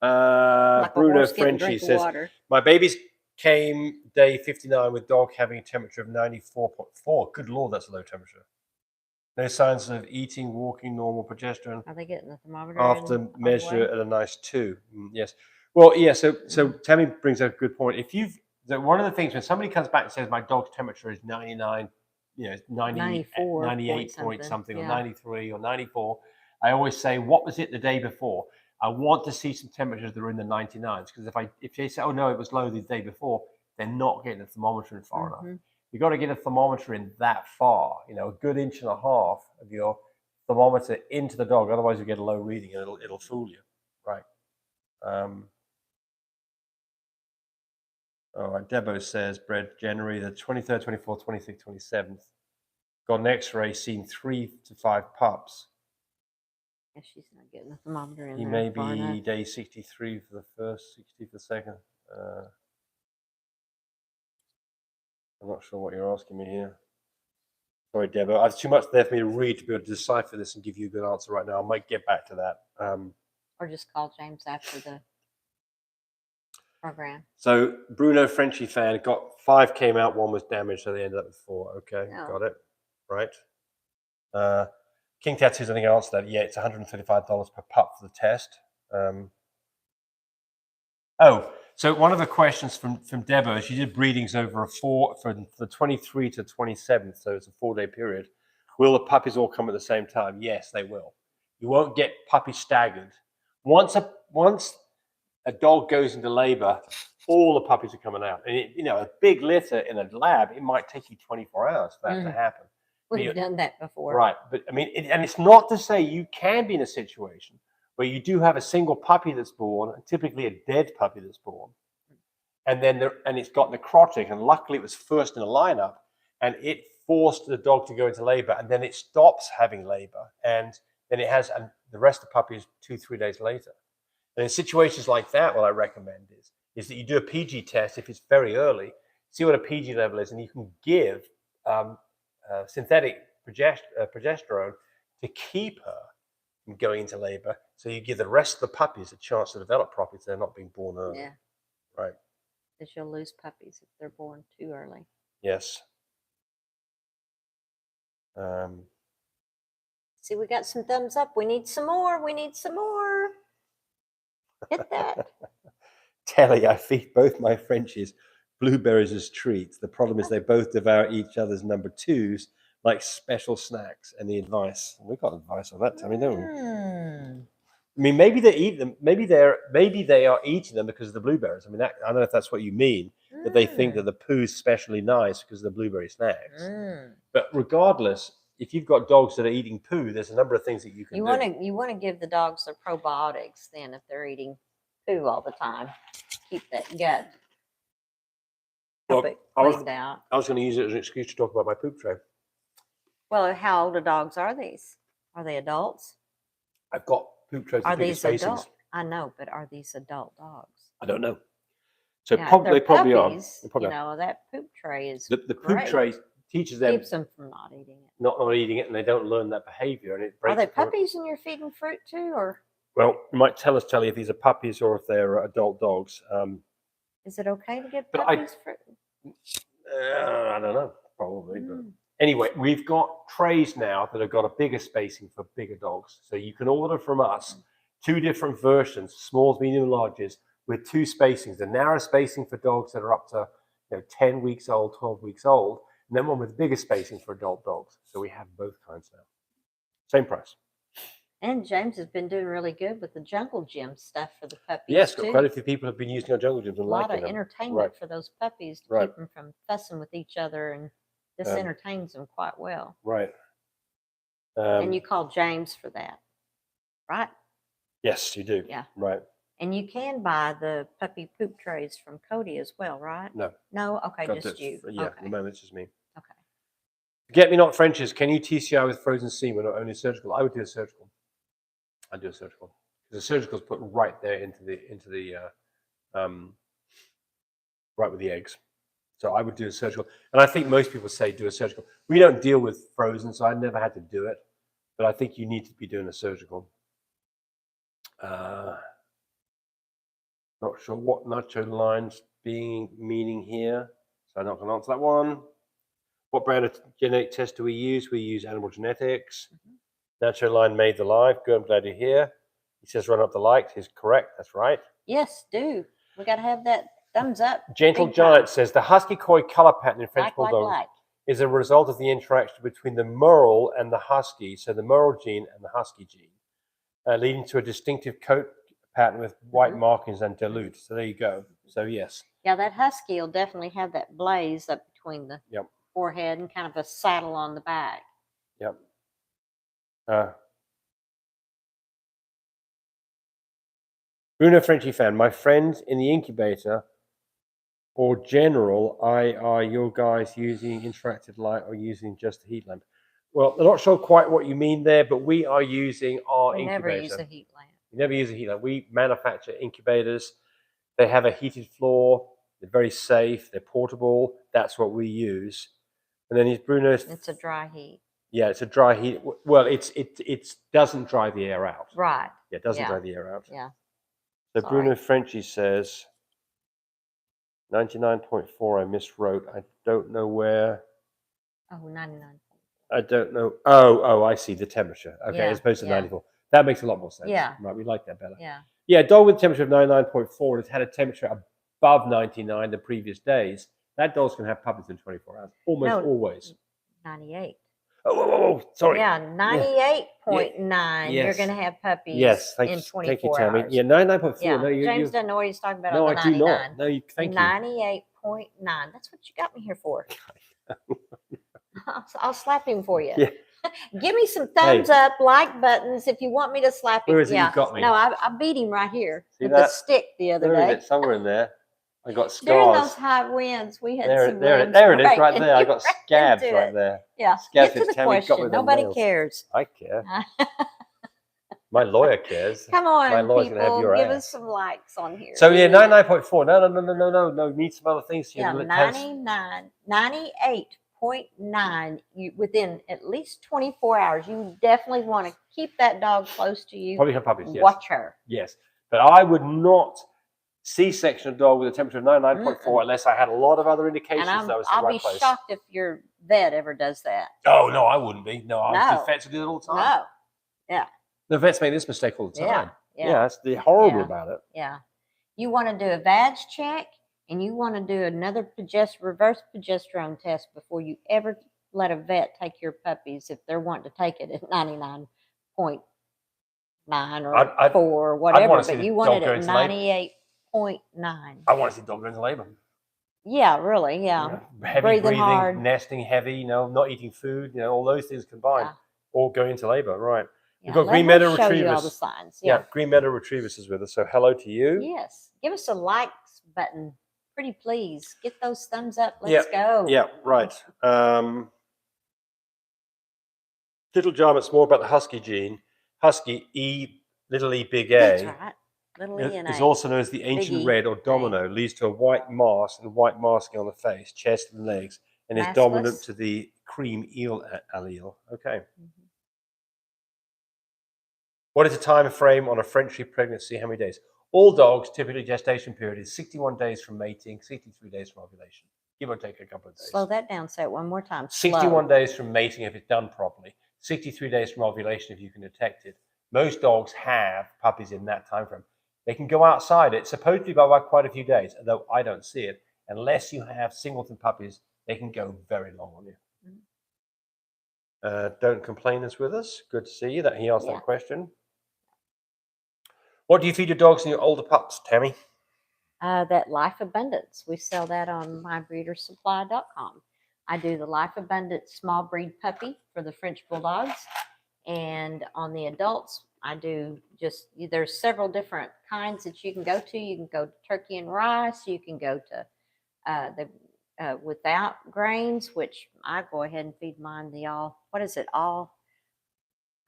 Like Bruno Frenchie says, my babies came day 59 with dog having a temperature of 94.4. Good Lord, that's a low temperature. No signs of eating, walking, normal, progesterone. Are they getting the thermometer? After measure at a nice 2. Yes. Well, yeah. So Tammy brings up a good point. One of the things when somebody comes back and says my dog's temperature is 99, 94, 98 point something, or 93 or 94, I always say, what was it the day before? I want to see some temperatures that are in the 99s, because if they say, oh no, it was low the day before, they're not getting a thermometer in far enough. You've got to get a thermometer in that far, a good 1.5 inches of your thermometer into the dog. Otherwise, you get a low reading and it'll fool you, right? All right, Debo says, bred January the 23rd, 24th, 26th, 27th. Got an x-ray, seen 3 to 5 pups. Yeah, she's not getting a thermometer in he there. He may be day 63 for the first, 60 for the second. I'm not sure what you're asking me here. Sorry, Debo. I have too much there for me to read to be able to decipher this and give you a good answer right now. I might get back to that. Or just call James after the program. So Bruno Frenchie fan got 5 came out, 1 was damaged, so they ended up with 4. Okay, got it. Right. King Tattoo's, I think I answered that. Yeah, it's $135 per pup for the test. So one of the questions from Debo is, she did breedings over from the 23 to 27th, so it's a 4-day period. Will the puppies all come at the same time? Yes, they will. You won't get puppies staggered. Once a dog goes into labor, all the puppies are coming out. And a big litter in a lab, it might take you 24 hours for that to happen. We've done that before. Right, but I mean, and it's not to say you can be in a situation where you do have a single puppy that's born, typically a dead puppy that's born, and then it's got necrotic, and luckily it was first in a lineup, and it forced the dog to go into labor, and then it stops having labor, and then it has the rest of the puppies 2-3 days later. And in situations like that, what I recommend is that you do a PG test if it's very early, see what a PG level is, and you can give synthetic progesterone to keep her from going into labor. So you give the rest of the puppies a chance to develop properly so they're not being born early. Yeah. Right. Because you'll lose puppies if they're born too early. Yes. See, we got some thumbs up. We need some more. We need some more. Hit that. Telly, I feed both my Frenchies blueberries as treats. The problem is they both devour each other's number 2s like special snacks. Any advice? We've got advice on that, Tammy, don't we? I mean, maybe they eat them. Maybe they are eating them because of the blueberries. I mean, I don't know if that's what you mean. That they think that the poo's especially nice because of the blueberry snacks. But regardless, if you've got dogs that are eating poo, there's a number of things that you can do. You want to give the dogs their probiotics then if they're eating poo all the time. Keep that gut. Help it cleaned out. I was going to use it as an excuse to talk about my poop tray. Well, how old of dogs are these? Are they adults? I've got poop trays. Are with bigger these spacings. adult? I know, but are these adult dogs? I don't know. So Yeah, they probably puppies, are. They probably you know, that poop tray is the poop great. tray teaches them Keeps them from not eating it. Not eating it, and they don't learn that behavior, and it breaks. Are they puppies and you're feeding fruit too, or? Well, you might tell you if these are puppies or if they're adult dogs. Is it okay to give puppies fruit? I don't know, probably. But anyway, we've got trays now that have got a bigger spacing for bigger dogs. So you can order from us 2 different versions, smalls, medium, and larges, with 2 spacings. The narrow spacing for dogs that are up to 10 weeks old, 12 weeks old, and then one with bigger spacing for adult dogs. So we have both kinds now. Same price. And James has been doing really good with the jungle gym stuff for the puppies. Yes, too. quite a few people have been using our jungle gyms and a lot liking of them. entertainment for those puppies to keep them from fussing with each other, and this entertains them quite well. Right. And you call James for that, right? Yes, you do. Yeah. Right. And you can buy the puppy poop trays from Cody as well, right? No. No? Okay, just you. Yeah, okay. at the moment it's just me. Okay. Get me not Frenches. Can you TCI with frozen semen or only surgical? I would do a surgical. I'd do a surgical. Because the surgical is put right there into the right with the eggs. So I would do a surgical. And I think most people say do a surgical. We don't deal with frozen, so I never had to do it. But I think you need to be doing a surgical. Not sure what nacho lines meaning here. So I'm not going to answer that one. What brand of genetic test do we use? We use animal genetics. Nacho line made the live. Good, I'm glad you're here. He says run up the likes. He's correct. That's right. Yes, do. We got to have that thumbs up. Gentle Giant says the husky coy color pattern in French Bulldogs is a result of the interaction between the merle and the husky, so the merle gene and the husky gene, leading to a distinctive coat pattern with white markings and dilute. So there you go. So yes. Yeah, that husky will definitely have that blaze up between the forehead and kind of a saddle on the back. Yep. Bruno Frenchy fan, my friends in the incubator or general, are your guys using interactive light or using just a heat lamp? Well, I'm not sure quite what you mean there, but we are using our incubator. Never use a heat lamp. We never use a heat lamp. We manufacture incubators. They have a heated floor. They're very safe. They're portable. That's what we use. And then Bruno's. It's a dry heat. Yeah, it's a dry heat. Well, it doesn't dry the air out. Right. Yeah, it doesn't dry the air out. Yeah. So Bruno Frenchy says 99.4. I miswrote. I don't know where. Oh, 99. I don't know. Oh, I see the temperature. Okay, as opposed to 94. That makes a lot more sense. Yeah. Right, we like that better. Yeah. Yeah, a dog with a temperature of 99.4 has had a temperature above 99 the previous days. That dog's going to have puppies in 24 hours. Almost always. 98. Oh, sorry. Yeah, 98.9. Yes. You're going to have puppies in 24 thank you, Tammy. hours. Yeah, 99.4. Yeah. No, James doesn't know what he's talking about no, on the I do 99. not. No, thank you. 98.9. That's what you got me here for. I'll slap him for you. Yeah. Give me some thumbs up, like buttons if you want me to slap him. Where is it you got me? No, I beat him right here with that? the stick the other Where day. is it? Somewhere in there. I got scars. During those high winds, we had some there it is, right there. I got scabs right there. Yeah. Scabs Get to the question. Nobody cares. I care. My lawyer cares. Come on, my lawyer's people, gonna have your give ass. us some likes on here. So yeah, 99.4. No. Need some other things here. Yeah, 98.9. Within at least 24 hours, you definitely want to keep that dog close to you. Probably have puppies. Yes. Watch her. Yes, but I would not C-section a dog with a temperature of 99.4 unless I had a lot of other indications that was the right place. I'll be shocked if your vet ever does that. Oh no, I wouldn't be. No, vets do it all the time. No. Yeah. The vets make this mistake all the time. Yeah. That's the horrible about it. Yeah. You want to do a vag check and you want to do another reverse progesterone test before you ever let a vet take your puppies if they're wanting to take it at 99 point or I'd 4 or wanna whatever, see but the you dog wanted go it into labor. 98.9. I want to see dog go into labor. Yeah, really, yeah. Heavy Breathing hard. nesting heavy, not eating food, all those things combined, Yeah. all go into labor, right? Yeah, We've got let Green her Meadow show you all the Retrievers. signs. Yeah, Yeah. Green Meadow Retrievers is with us. So hello to you. Yes. Give us a likes button. Pretty please. Get those thumbs up. Let's go. Yeah, right. Little Jarmuth's more about the Husky gene. Husky, little e, big A. That's right. Little E and Is A. also known as the ancient E, red or domino, leads to a white mask and white masking on the face, chest, and legs, and is dominant Maskless. to the cream eel allele. Okay. Mhm. What is the time frame on a Frenchy pregnancy? How many days? All dogs, typically gestation period is 61 days from mating, 63 days from ovulation. Give or take a couple of days. Slow that down. Say it one more time. 61 days from mating if it's done properly. 63 days from ovulation if you can detect it. Most dogs have puppies in that time frame. They can go outside it, supposedly by quite a few days, although I don't see it. Unless you have singleton puppies, they can go very long on you. Don't Complain is with us. Good to see you. That he asked that question. What do you feed your dogs and your older pups, Tammy? That Life Abundance. We sell that on mybreedersupply.com. I do the Life Abundance small breed puppy for the French Bulldogs. And on the adults, I do there's several different kinds that you can go to. You can go to turkey and rice. You can go to the without grains, which I go ahead and feed mine what is it, all?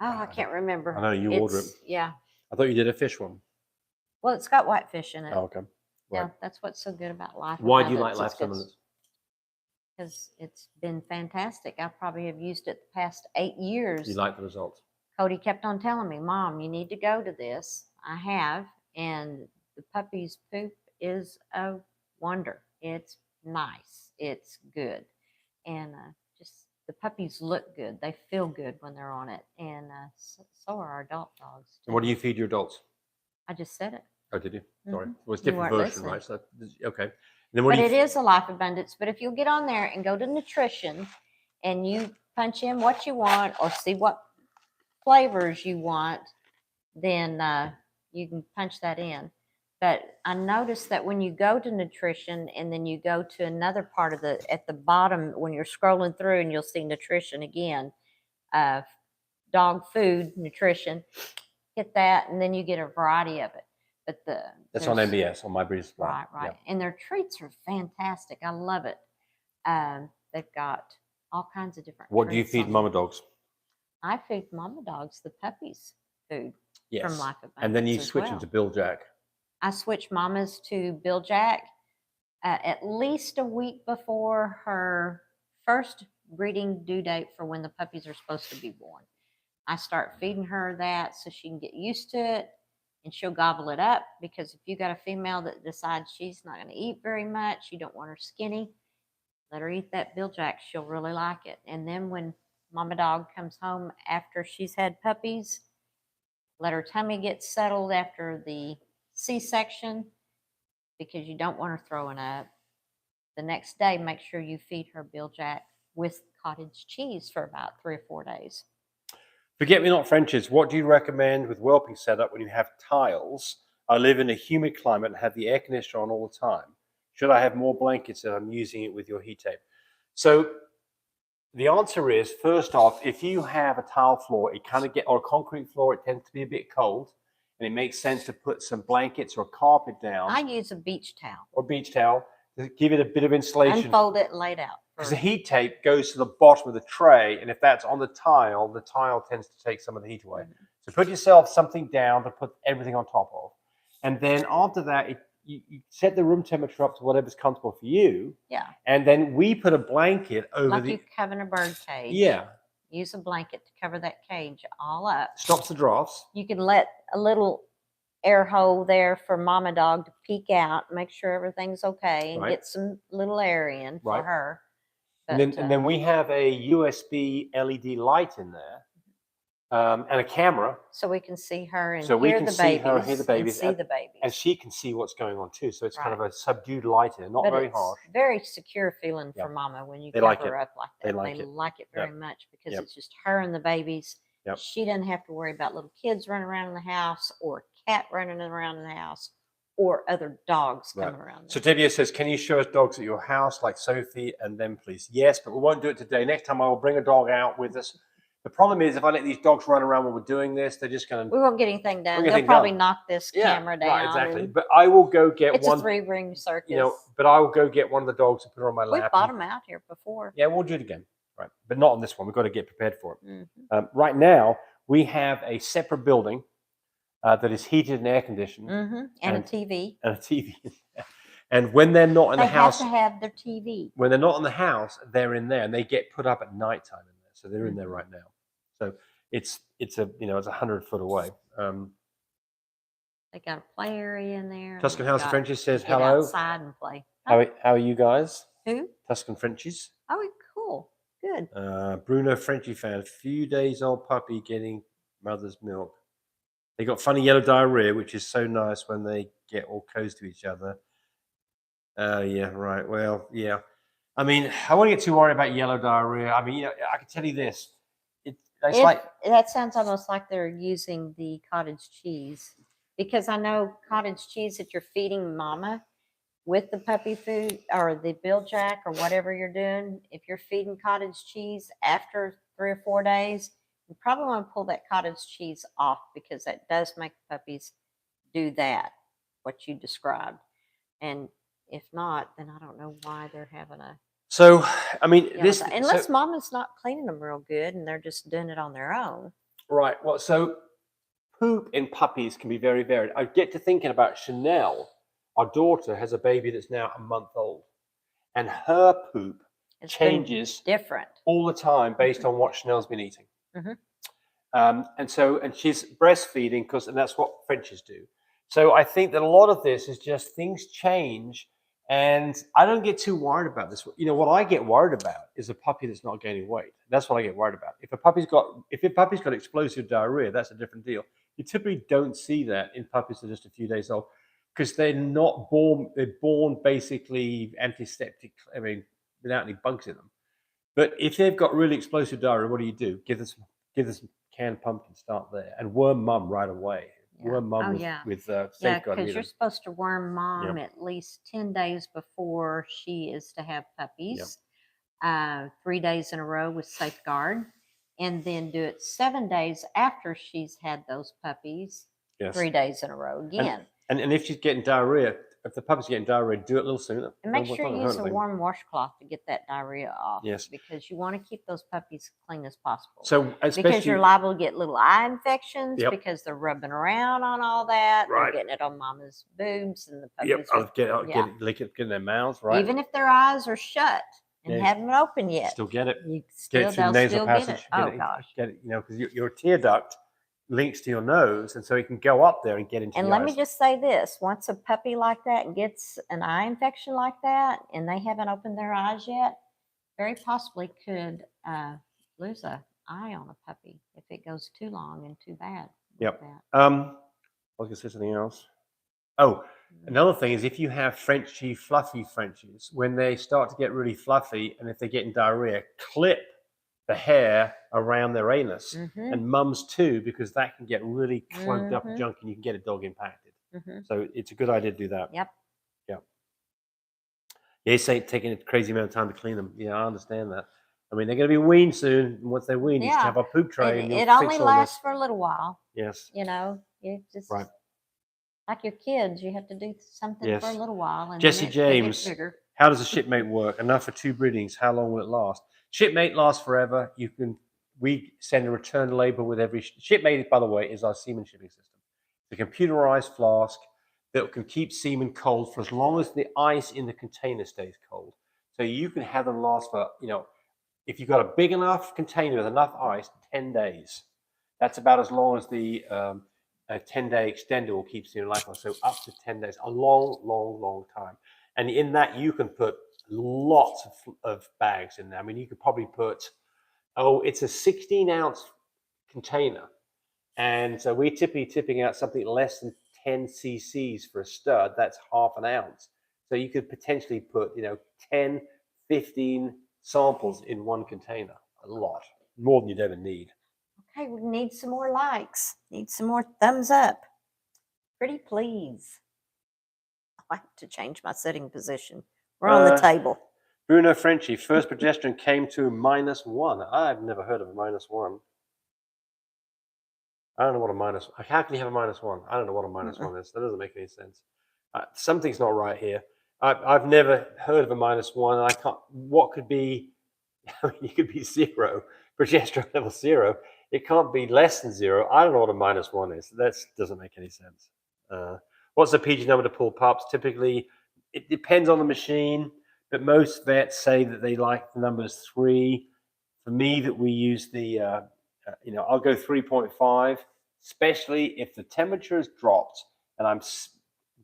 Oh, I can't remember. I know you order it. Yeah. I thought you did a fish one. Well, it's got whitefish in it. Oh, okay. Right. Yeah, that's what's so good about Life Abundance. Why do you like Life Abundance? Because it's been fantastic. I probably have used it the past 8 years. You like the results? Cody kept on telling me, Mom, you need to go to this. I have, and the puppy's poop is a wonder. It's nice. It's good. And just the puppies look good. They feel good when they're on it. And so are our adult dogs. And what do you feed your adults? I just said it. Oh, did you? Sorry. Mhm. Well, it's You different weren't version, listening. right? So, okay. And then what But do it is a Life Abundance. But if you'll get on there and go to nutrition and you punch in what you want or see what flavors you want, then you can punch that in. But I noticed that when you go to nutrition and then you go to another part of at the bottom, when you're scrolling through and you'll see nutrition again, dog food, nutrition, hit that, and then you get a variety of it. But that's on MBS, on My Breeders Supply. Right. Yeah. And their treats are fantastic. I love it. They've got all kinds of different What do you feed mama dogs? I feed mama dogs the puppies food from Life Abundance. And then you switch them to Bill Jack. I switch mamas to Bill Jack at least a week before her first breeding due date for when the puppies are supposed to be born. I start feeding her that so she can get used to it, and she'll gobble it up, because if you got a female that decides she's not going to eat very much, you don't want her skinny, let her eat that Bill Jack. She'll really like it. And then when mama dog comes home after she's had puppies, let her tummy get settled after the C-section, because you don't want her throwing up. The next day, make sure you feed her Bill Jack with cottage cheese for about 3 or 4 days. Forget-me-not Frenchies, what do you recommend with whelping setup when you have tiles? I live in a humid climate and have the air conditioner on all the time. Should I have more blankets if I'm using it with your heat tape? So the answer is, first off, if you have a tile floor, or a concrete floor, it tends to be a bit cold, and it makes sense to put some blankets or carpet down. I use a beach towel. Or beach towel to give it a bit of insulation. Unfold it and lay it out. Because the heat tape goes to the bottom of the tray, and if that's on the tile tends to take some of the heat away. Mm-hmm. So put yourself something down to put everything on top of. And then after that, you set the room temperature up to whatever's comfortable for you. Yeah. And then we put a blanket over like you cover a bird cage. Yeah. Use a blanket to cover that cage all up. Stops the drafts. You can let a little air hole there for mama dog to peek out, make sure everything's okay, and get some little air in for her. But, and then we have a USB LED light in there, and a camera, so we can see her and hear the babies. And she can see what's going on too. So it's kind of a subdued light in, not very harsh. Very secure feeling for mama when you cover her up like that. They like it very much, because it's just her and the babies, Yep. She doesn't have to worry about little kids running around in the house or a cat running around in the house or other dogs coming around. So Debbie says, can you show us dogs at your house like Sophie and them, please? Yes, but we won't do it today. Next time I will bring a dog out with us. The problem is if I let these dogs run around while we're doing this, they're just going to... We won't get anything done. Won't get They'll anything probably done. knock this camera down. Right, exactly. But I will go get It's one... a 3-ring circus. You know, but I will go get one of the dogs and put her on my We've lap. bought them out here before. Yeah, we'll do it again. Right, but not on this one. We've got to get prepared for it. Mm-hmm. Right now, we have a separate building that is heated and air conditioned. Mm-hmm. And a TV. And a TV. And when they're not in the house, they have to have their TV. When they're not in the house, they're in there, and they get put up at nighttime in there. So they're in there right now. So it's a 100-foot away. They got a play area in there. Tuscan House of Frenchies says get hello. Outside and play. How are you guys? Who? Tuscan Frenchies. Oh, cool. Good. Bruno Frenchie fan. A few days old puppy getting mother's milk. They got funny yellow diarrhea, which is so nice when they get all close to each other. Yeah, right. Well, yeah. I mean, I won't get too worried about yellow diarrhea. I mean, I can tell you this. That sounds almost like they're using the cottage cheese, because I know cottage cheese that you're feeding mama with the puppy food or the bill jack or whatever you're doing. If you're feeding cottage cheese after 3 or 4 days, you probably want to pull that cottage cheese off, because that does make the puppies do that, what you described. And if not, then I don't know why they're having a... So, I mean, unless mama's not cleaning them real good and they're just doing it on their own. Right. Well, so poop in puppies can be very varied. I get to thinking about Chanel. Our daughter has a baby that's now a month old, and her poop changes different all the time based on what Chanel's been eating. Mm-hmm. And she's breastfeeding and that's what Frenchies do. So I think that a lot of this is just things change. And I don't get too worried about this. You know, what I get worried about is a puppy that's not gaining weight. That's what I get worried about. If a puppy's got explosive diarrhea, that's a different deal. You typically don't see that in puppies that are just a few days old, because they're not born. They're born basically antiseptic. I mean, without any bugs in them. But if they've got really explosive diarrhea, what do? Give them some canned pumpkin. Start there, and worm mum right away. Worm mum with safeguarding. Because you're supposed to worm mom at least 10 days before she is to have puppies. 3 days in a row with safeguard, and then do it 7 days after she's had those puppies. 3 days in a row again. And if she's getting diarrhea, if the puppy's getting diarrhea, do it a little sooner. And make sure you use a warm washcloth to get that diarrhea off. Yes. Because you want to keep those puppies clean as possible. So because you're liable to get little eye infections because they're rubbing around on all that. Right. They're getting it on mama's boobs and the puppies. Get it in their mouths, right? Even if their eyes are shut and haven't opened yet. Still get it. Get it through the nasal passage. Gosh. Get it, because your tear duct links to your nose, and so it can go up there and get into your eyes. And let me just say this, once a puppy like that gets an eye infection like that and they haven't opened their eyes yet, very possibly could lose an eye on a puppy if it goes too long and too bad. Yep. I was going to say something else. Oh, another thing is if you have fluffy Frenchies, when they start to get really fluffy and if they're getting diarrhea, clip the hair around their anus, and mums too, because that can get really plugged up junk and you can get a dog impacted. So it's a good idea to do that. Yep. Yeah, it's taking a crazy amount of time to clean them. Yeah, I understand that. I mean, they're going to be weaned soon. And once they're weaned, you just have a poop tray. It only lasts for a little while. Yes. You know, you just like your kids, you have to do something for a little while. And Jesse James, how does a shipmate work? Enough for 2 breedings. How long will it last? Shipmate lasts forever. We send a return label with every shipmate. By the way, is our semen shipping system. The computerized flask that can keep semen cold for as long as the ice in the container stays cold. So you can have them last for, if you've got a big enough container with enough ice, 10 days. That's about as long as the 10-day extender will keep semen life on. So up to 10 days, a long, long, long time. And in that, you can put lots of bags in there. I mean, you could probably put, it's a 16-ounce container. And so we're typically tipping out something less than 10 cc's for a stud. That's half an ounce. So you could potentially put, 10, 15 samples in one container. A lot. More than you'd ever need. Okay, we need some more likes. Need some more thumbs up. Pretty please. I have to change my sitting position. We're on the table. Bruno Frenchie, first progesterone came to -1. I've never heard of a -1. I don't know what a minus. How can you have a -1? I don't know what a -1 is. That doesn't make any sense. Something's not right here. I've never heard of a -1, and I can't. What could be? I mean, you could be 0, progesterone level 0. It can't be less than 0. I don't know what a -1 is. That doesn't make any sense. What's the PG number to pull pups? Typically, it depends on the machine, but most vets say that they like the numbers 3. For me, that we use the, I'll go 3.5, especially if the temperature is dropped and I'm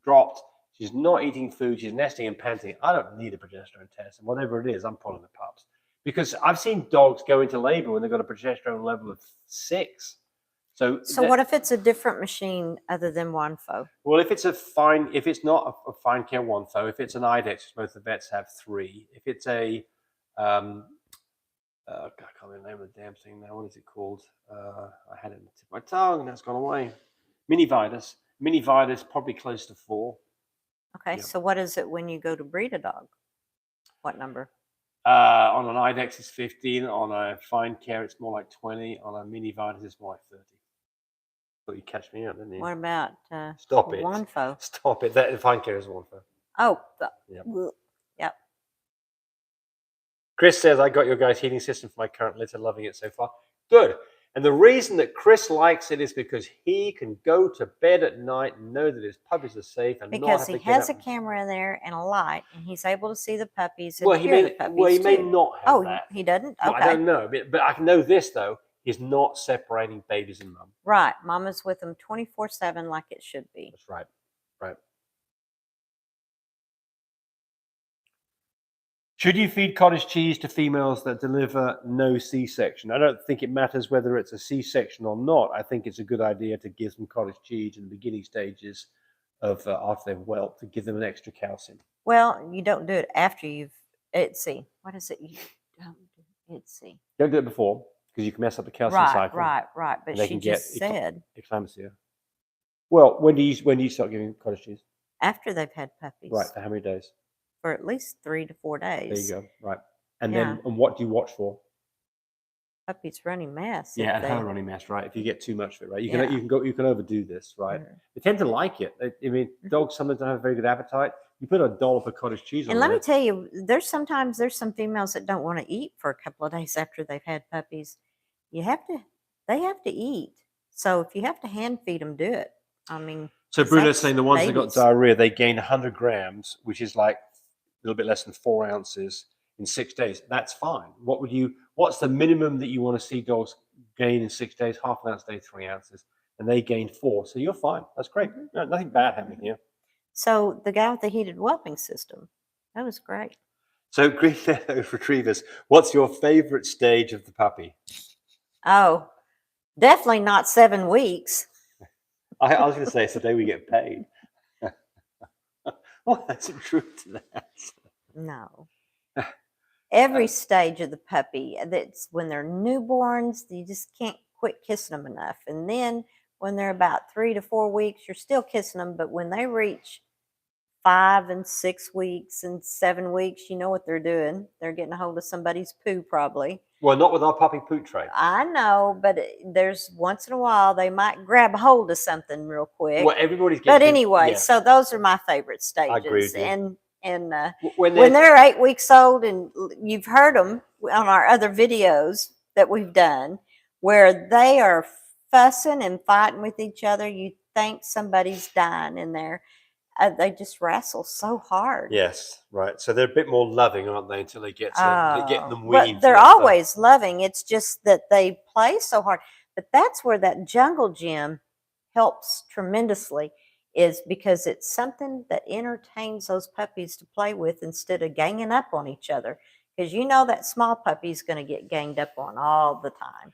dropped. She's not eating food. She's nesting and panting. I don't need a progesterone test, and whatever it is, I'm pulling the pups. Because I've seen dogs go into labor when they've got a progesterone level of 6. So what if it's a different machine other than Wanfo? Well, if it's not a fine care Wanfo, if it's an IDEX, most of the vets have 3. If it's a, I can't remember the name of the damn thing now. What is it called? I had it in the tip of my tongue, and that's gone away. Minivitus. Minivitus, probably close to 4. Okay, yeah. So what is it when you go to breed a dog? What number? On an IDEX, it's 15. On a fine care, it's more like 20. On a Minivitus, it's more like 30. Thought you catch me out, didn't you? What about Stop it? Wanfo? Stop it! That fine care is Wanfo. Oh, yep. Chris says, I got your guys' heating system for my current litter, loving it so far. Good. And the reason that Chris likes it is because he can go to bed at night and know that his puppies are safe and because not have to he has a camera in there and a light, and he's able to see the puppies and hear the puppies. Well, he may not have that. He doesn't? Well, okay. I don't know. But I know this, though. He's not separating babies and mum. Right. Mama's with them 24/7 like it should be. That's right. Right. Should you feed cottage cheese to females that deliver no C-section? I don't think it matters whether it's a C-section or not. I think it's a good idea to give them cottage cheese in the beginning stages of after they've whelped, to give them an extra calcium. Well, you don't do it after you've. What is it? You don't do it. Don't do it before, because you can mess up the calcium cycle. Right. But she just said eclampsia. Well, when do you start giving cottage cheese? After they've had puppies. Right. For how many days? For at least 3 to 4 days. There you go. Right. And then, and what do you watch for? Puppies running mass. Yeah, her running mass. Right. If you get too much of it, right, you can overdo this. Right. They tend to like it. I mean, dogs sometimes don't have a very good appetite. You put a dollop of cottage cheese on. And let me tell you, there's some females that don't want to eat for a couple of days after they've had puppies. They have to eat. So if you have to hand feed them, do it. I mean. So Bruno's saying the ones that got diarrhea, they gain 100 grams, which is like a little bit less than 4 ounces in 6 days. That's fine. What's the minimum that you want to see dogs gain in 6 days? Half an ounce a day, 3 ounces, and they gain 4. So you're fine. That's great. No, nothing bad happening here. So the guy with the heated whelping system, that was great. So Green Meadow Retrievers, what's your favorite stage of the puppy? Oh, definitely not 7 weeks. I was going to say it's the day we get paid. Well, that's truth to that. No. Every stage of the puppy, that's when they're newborns, you just can't quit kissing them enough. And then when they're about 3 to 4 weeks, you're still kissing them. But when they reach 5 and 6 weeks and 7 weeks, you know what they're doing. They're getting a hold of somebody's poo, probably. Well, not with our puppy poo tray. I know, but there's once in a while they might grab hold of something real quick. Well, everybody's getting. But anyway, so those are my favorite stages. I agree with you. And when they're 8 weeks old, and you've heard them on our other videos that we've done, where they are fussing and fighting with each other, you think somebody's dying in there. They just wrestle so hard. Yes, right. So they're a bit more loving, aren't they, until they get them weaned. But they're always loving. It's just that they play so hard. But that's where that jungle gym helps tremendously, is because it's something that entertains those puppies to play with instead of ganging up on each other. Because you know that small puppy is going to get ganged up on all the time.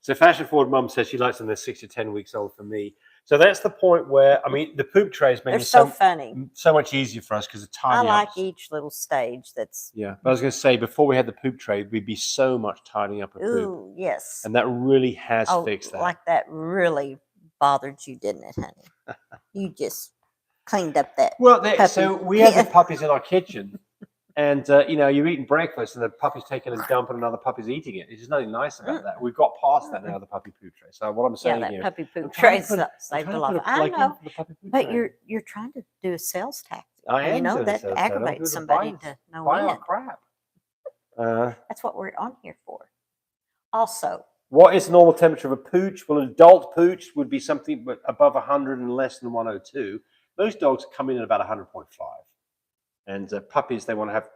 So Fashion Forward Mum says she likes them. They're 6 to 10 weeks old for me. So that's the point where, I mean, the poop trays make They're it so funny. so much easier for us because the I tidying like up. each little stage. That's Yeah, but I was going to say, before we had the poop tray, we'd be so much tidying up a poop. ooh, yes. And that really has fixed that. Like that really bothered you, didn't it, honey? You just cleaned up that. Well, puppy. so we had the puppies in our kitchen, and you know, you're eating breakfast, and the puppy's taking a dump, and another puppy's eating it. There's nothing nice about that. We've got past that now, the puppy poop tray. So what I'm saying that here, puppy poop tray saved a lot. I know, but you're you're trying to do a sales tactic. I am you know doing that aggravates somebody to no end. Crap. That's what we're on here for. Also, what is the normal temperature of a pooch? Well, an adult pooch would be something above 100 and less than 102. Most dogs come in at about 100.5. And puppies,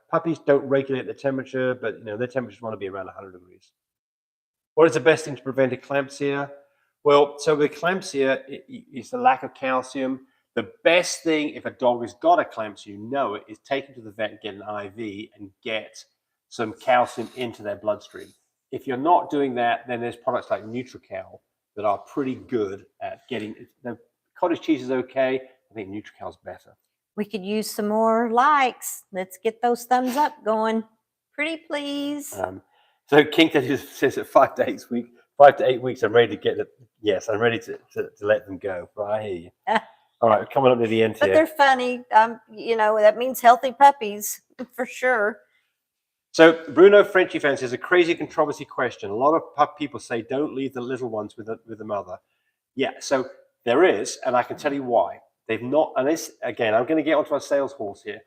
puppies don't regulate the temperature, but you know, their temperatures want to be around 100 degrees. What is the best thing to prevent eclampsia? Well, so the eclampsia is the lack of calcium. The best thing, if a dog has got eclampsia, you know it, is take him to the vet and get an IV and get some calcium into their bloodstream. If you're not doing that, then there's products like NutriCal that are pretty good at getting. The cottage cheese is okay. I think NutriCal's better. We could use some more likes. Let's get those thumbs up going. Pretty please. So King Teddy says at 5 to 8 weeks, I'm ready to get it. Yes, I'm ready to let them go. Right, I hear you. All right, we're coming up to the end here. But they're funny. You know, that means healthy puppies for sure. So Bruno Frenchy fan says a crazy controversy question. A lot of people say don't leave the little ones with the mother. Yeah, so there is, and I can tell you why. They've not, and this again, I'm going to get onto our sales horse here,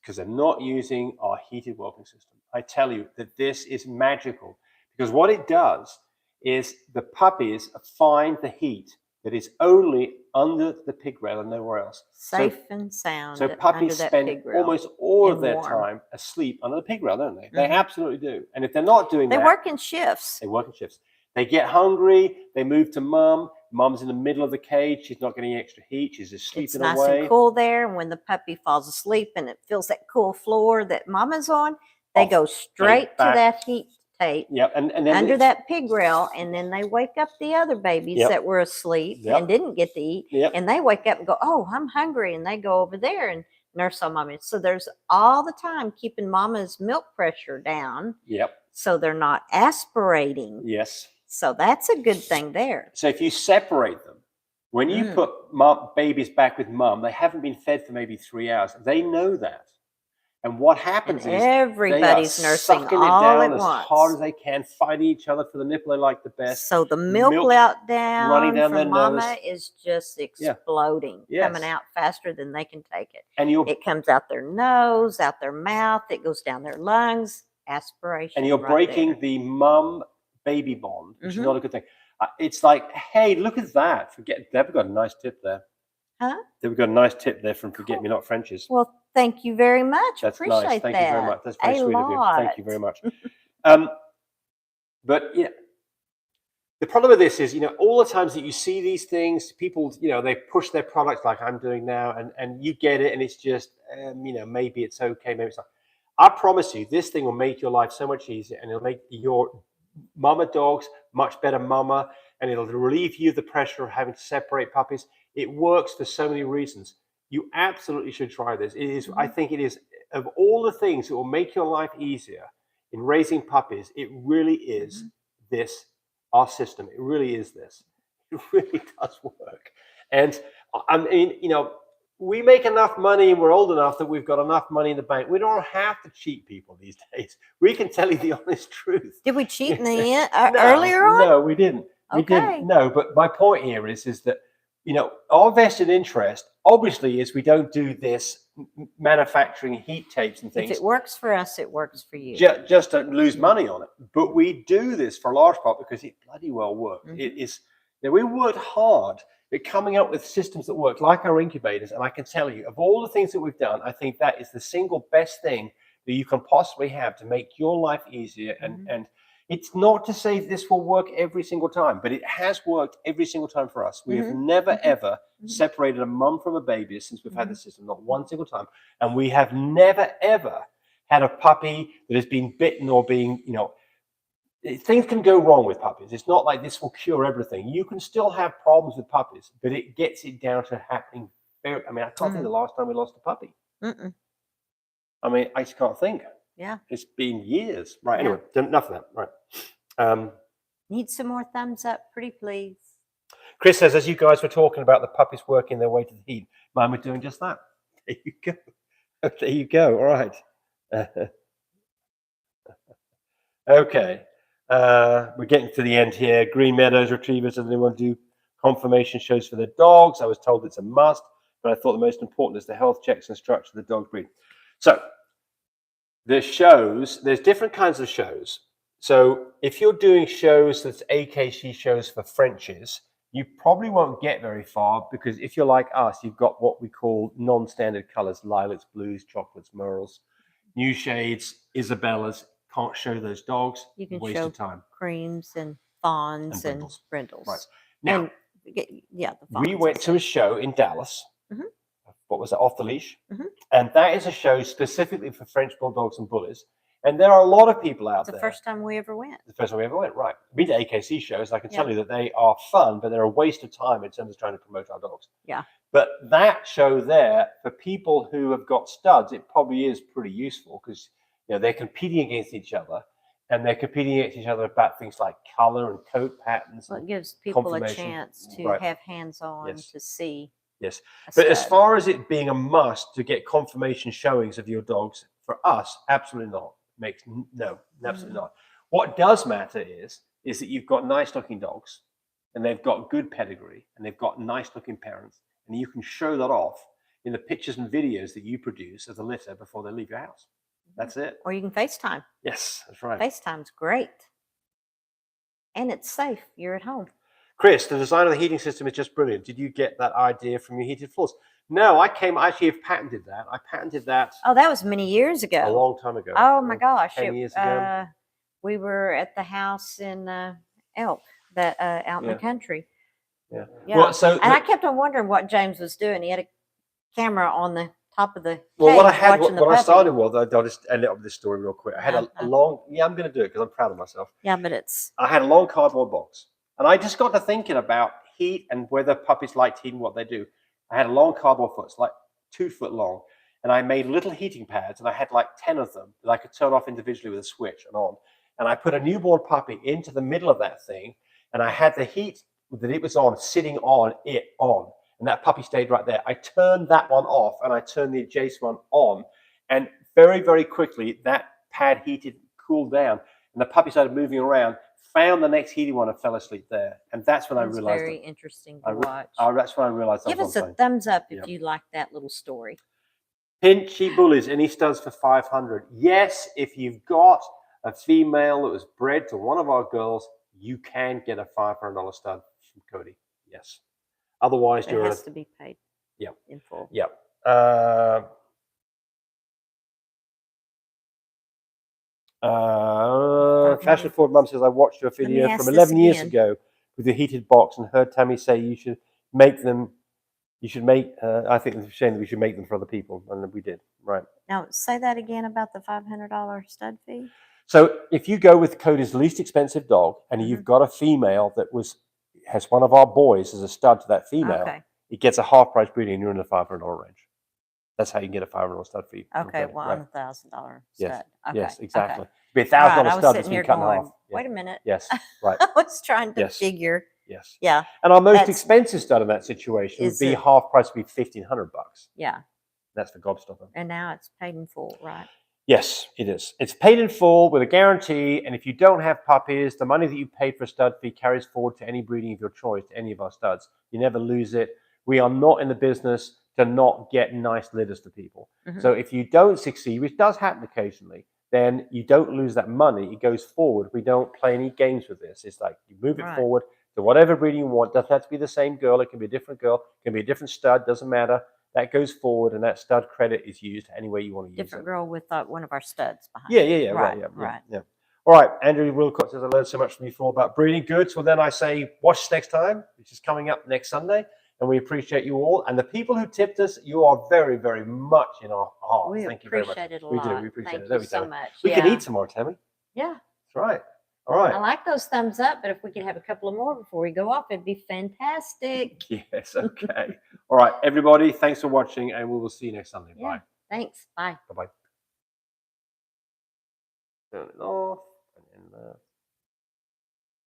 because they're not using our heated whelping system. I tell you that this is magical, because what it does is the puppies find the heat that is only under the pig rail and nowhere else. Safe and sound. So puppies spend almost all of their time asleep under the pig rail, don't they? Mm-hmm. They absolutely do. And if they're not doing that, they work in shifts. They work in shifts. They get hungry. They move to mum. Mum's in the middle of the cage. She's not getting any extra heat. She's just sleeping away. It's nice and cool there. And when the puppy falls asleep and it feels that cool floor that mama's on, they go straight to that heat tape. Yep. And then under that pig rail, and then they wake up the other babies that were asleep and didn't get to eat. And they wake up and go, oh, I'm hungry. And they go over there and nurse on mommy. So there's all the time keeping mama's milk pressure down. Yep. So they're not aspirating. Yes. So that's a good thing there. So if you separate them, when you put babies back with mum, they haven't been fed for maybe 3 hours. They know that. And what happens is everybody's nursing sucking all it down at as once. hard as they can, fighting each other for the nipple they like the best. So the milk down running down from their mama nose is just exploding, coming out faster than they can take it. And it comes out their nose, out their mouth, it goes down their lungs, aspiration. And you're breaking the mum-baby bond, which is not a good thing. It's like, hey, look at that. They've got a nice tip there. Huh? They've got a nice tip there from Forget Me Not Frenchies. Well, thank you very much. That's Appreciate nice. Thank that. you very much. That's very sweet of you. Thank you very much. But yeah, the problem with this is, you know, all the times that you see these things, people, you know, they push their products like I'm doing now, and you get it, and it's just, you know, maybe it's okay, maybe it's not. I promise you, this thing will make your life so much easier, and it'll make your mama dogs much better mama, and it'll relieve you the pressure of having to separate puppies. It works for so many reasons. You absolutely should try this. It is, I think it is, of all the things that will make your life easier in raising puppies, it really is this, our system. It really is this. It really does work. And I mean, you know, we make enough money and we're old enough that we've got enough money in the bank. We don't have to cheat people these days. We can tell you the honest truth. Did we cheat in the end, earlier on? No, we didn't. We didn't. No, but my point here is that, you know, our vested interest obviously is we don't do this manufacturing heat tapes and things. If it works for us, it works for you. Just to lose money on it. But we do this for a large part because it bloody well works. It is, you know, we worked hard at coming up with systems that work, like our incubators. And I can tell you, of all the things that we've done, I think that is the single best thing that you can possibly have to make your life easier. And it's not to say this will work every single time, but it has worked every single time for us. We have never, ever separated a mum from a baby since we've had the system, not one single time. And we have never, ever had a puppy that has been bitten or being, you know, things can go wrong with puppies. It's not like this will cure everything. You can still have problems with puppies, but it gets it down to happening. I mean, I can't think the last time we lost a puppy. I mean, I just can't think. Yeah. It's been years. Right. Yeah. Anyway, enough of that. Right. Need some more thumbs up, pretty please. Chris says, as you guys were talking about the puppies working their way to the heat, mine were doing just that. There you go. There you go. All right. Okay. We're getting to the end here. Green Meadows Retrievers, does anyone do confirmation shows for their dogs? I was told it's a must, but I thought the most important is the health checks and structure of the dog breed. So there's shows, there's different kinds of shows. So if you're doing shows that's AKC shows for Frenchies, you probably won't get very far, because if you're like us, you've got what we call non-standard colors: lilacs, blues, chocolates, merles, new shades, Isabellas. Can't show those dogs. You can waste show of time. creams and fawns and brindles. Right. Now, and, yeah, the fawns we went to a show in Dallas. What was it? Off the Leash. And that is a show specifically for French Bulldogs and Bullies. And there are a lot of people out there. The first time we ever went. The first time we ever went, right. Been to AKC shows. I can tell you that they are fun, but they're a waste of time in terms of trying to promote our dogs. Yeah. But that show there, for people who have got studs, it probably is pretty useful, because they're competing against each other, and they're competing against each other about things like color and coat patterns. Well, it gives people a chance to have hands-on to see. Yes. But as far as it being a must to get confirmation showings of your dogs, for us, absolutely not. No, absolutely not. What does matter is that you've got nice looking dogs, and they've got good pedigree, and they've got nice looking parents, and you can show that off in the pictures and videos that you produce of the litter before they leave your house. That's it. Or you can FaceTime. Yes, that's right. FaceTime's great. And it's safe. You're at home. Chris, the design of the heating system is just brilliant. Did you get that idea from your heated floors? No, I actually have patented that. I patented that. Oh, that was many years ago. A long time ago. Oh my gosh. 10 years ago. We were at the house in Elk, out in the country. Yeah. Well, and I kept on wondering what James was doing. He had a camera on the top of the cage. Well, what I started was, I'll just end it up with this story real quick. I had a long, I'm going to do it because I'm proud of myself. Yeah, but I had a long cardboard box, and I just got to thinking about heat and whether puppies like heat and what they do. I had a long cardboard box, like 2 foot long, and I made little heating pads, and I had like 10 of them that I could turn off individually with a switch and on. And I put a newborn puppy into the middle of that thing, and I had the heat that it was on sitting on it on. And that puppy stayed right there. I turned that one off, and I turned the adjacent one on. And very, very quickly, that pad heated, cooled down, and the puppy started moving around, found the next heating one, and fell asleep there. And that's when I realized. Very interesting to watch. That's when I realized. Give us a thumbs up if you like that little story. Pinchy Bullies, any studs for 500? Yes, if you've got a female that was bred to one of our girls, you can get a $500 stud from Cody. Yes. Otherwise, it has to be paid. Yeah. In full. Yeah. Fashion Forward Mum says, I watched your video from 11 years ago with the heated box and heard Tammy say you should make them. You should make. I think it's a shame that we should make them for other people, and we did. Right. Now say that again about the $500 stud fee. So if you go with Cody's least expensive dog, and you've got a female that has one of our boys as a stud to that female, it gets a half price breeding, and you're in the $500 range. That's how you can get a $500 stud fee. Okay, well, right? On $1,000 stud. Yes, okay. Yes, exactly. Okay. It'd be $1,000 stud that's been cut in half. Wait a minute. Yes, right. I was trying to figure. Yes. Yeah. And our most expensive stud in that situation would be half price, would be $1,500. Yeah. That's for gobstopper. And now it's paid in full, right? Yes, it is. It's paid in full with a guarantee, and if you don't have puppies, the money that you paid for a stud fee carries forward to any breeding of your choice, to any of our studs. You never lose it. We are not in the business to not get nice litters to people. So if you don't succeed, which does happen occasionally, then you don't lose that money. It goes forward. We don't play any games with this. It's like you move it forward to whatever breeding you want. Doesn't have to be the same girl. It can be a different girl. It can be a different stud. Doesn't matter. That goes forward, and that stud credit is used any way you want to use it. Different girl with one of our studs behind. Yeah. Right. All right. Andrew Wilcox says, I learned so much from you before about breeding goods. Well, then I say, watch us next time, which is coming up next Sunday. And we appreciate you all. And the people who tipped us, you are very, very much in our hearts. Thank you very much. We appreciate it a lot. We do. We appreciate it. Thank you so much. We can eat some more, Tammy. Yeah. That's right. All right. I like those thumbs up, but if we could have a couple of more before we go off, it'd be fantastic. Yes, okay. All right, everybody, thanks for watching, and we will see you next Sunday. Yeah. Bye. Thanks. Bye. Bye-bye. Turn it off, and then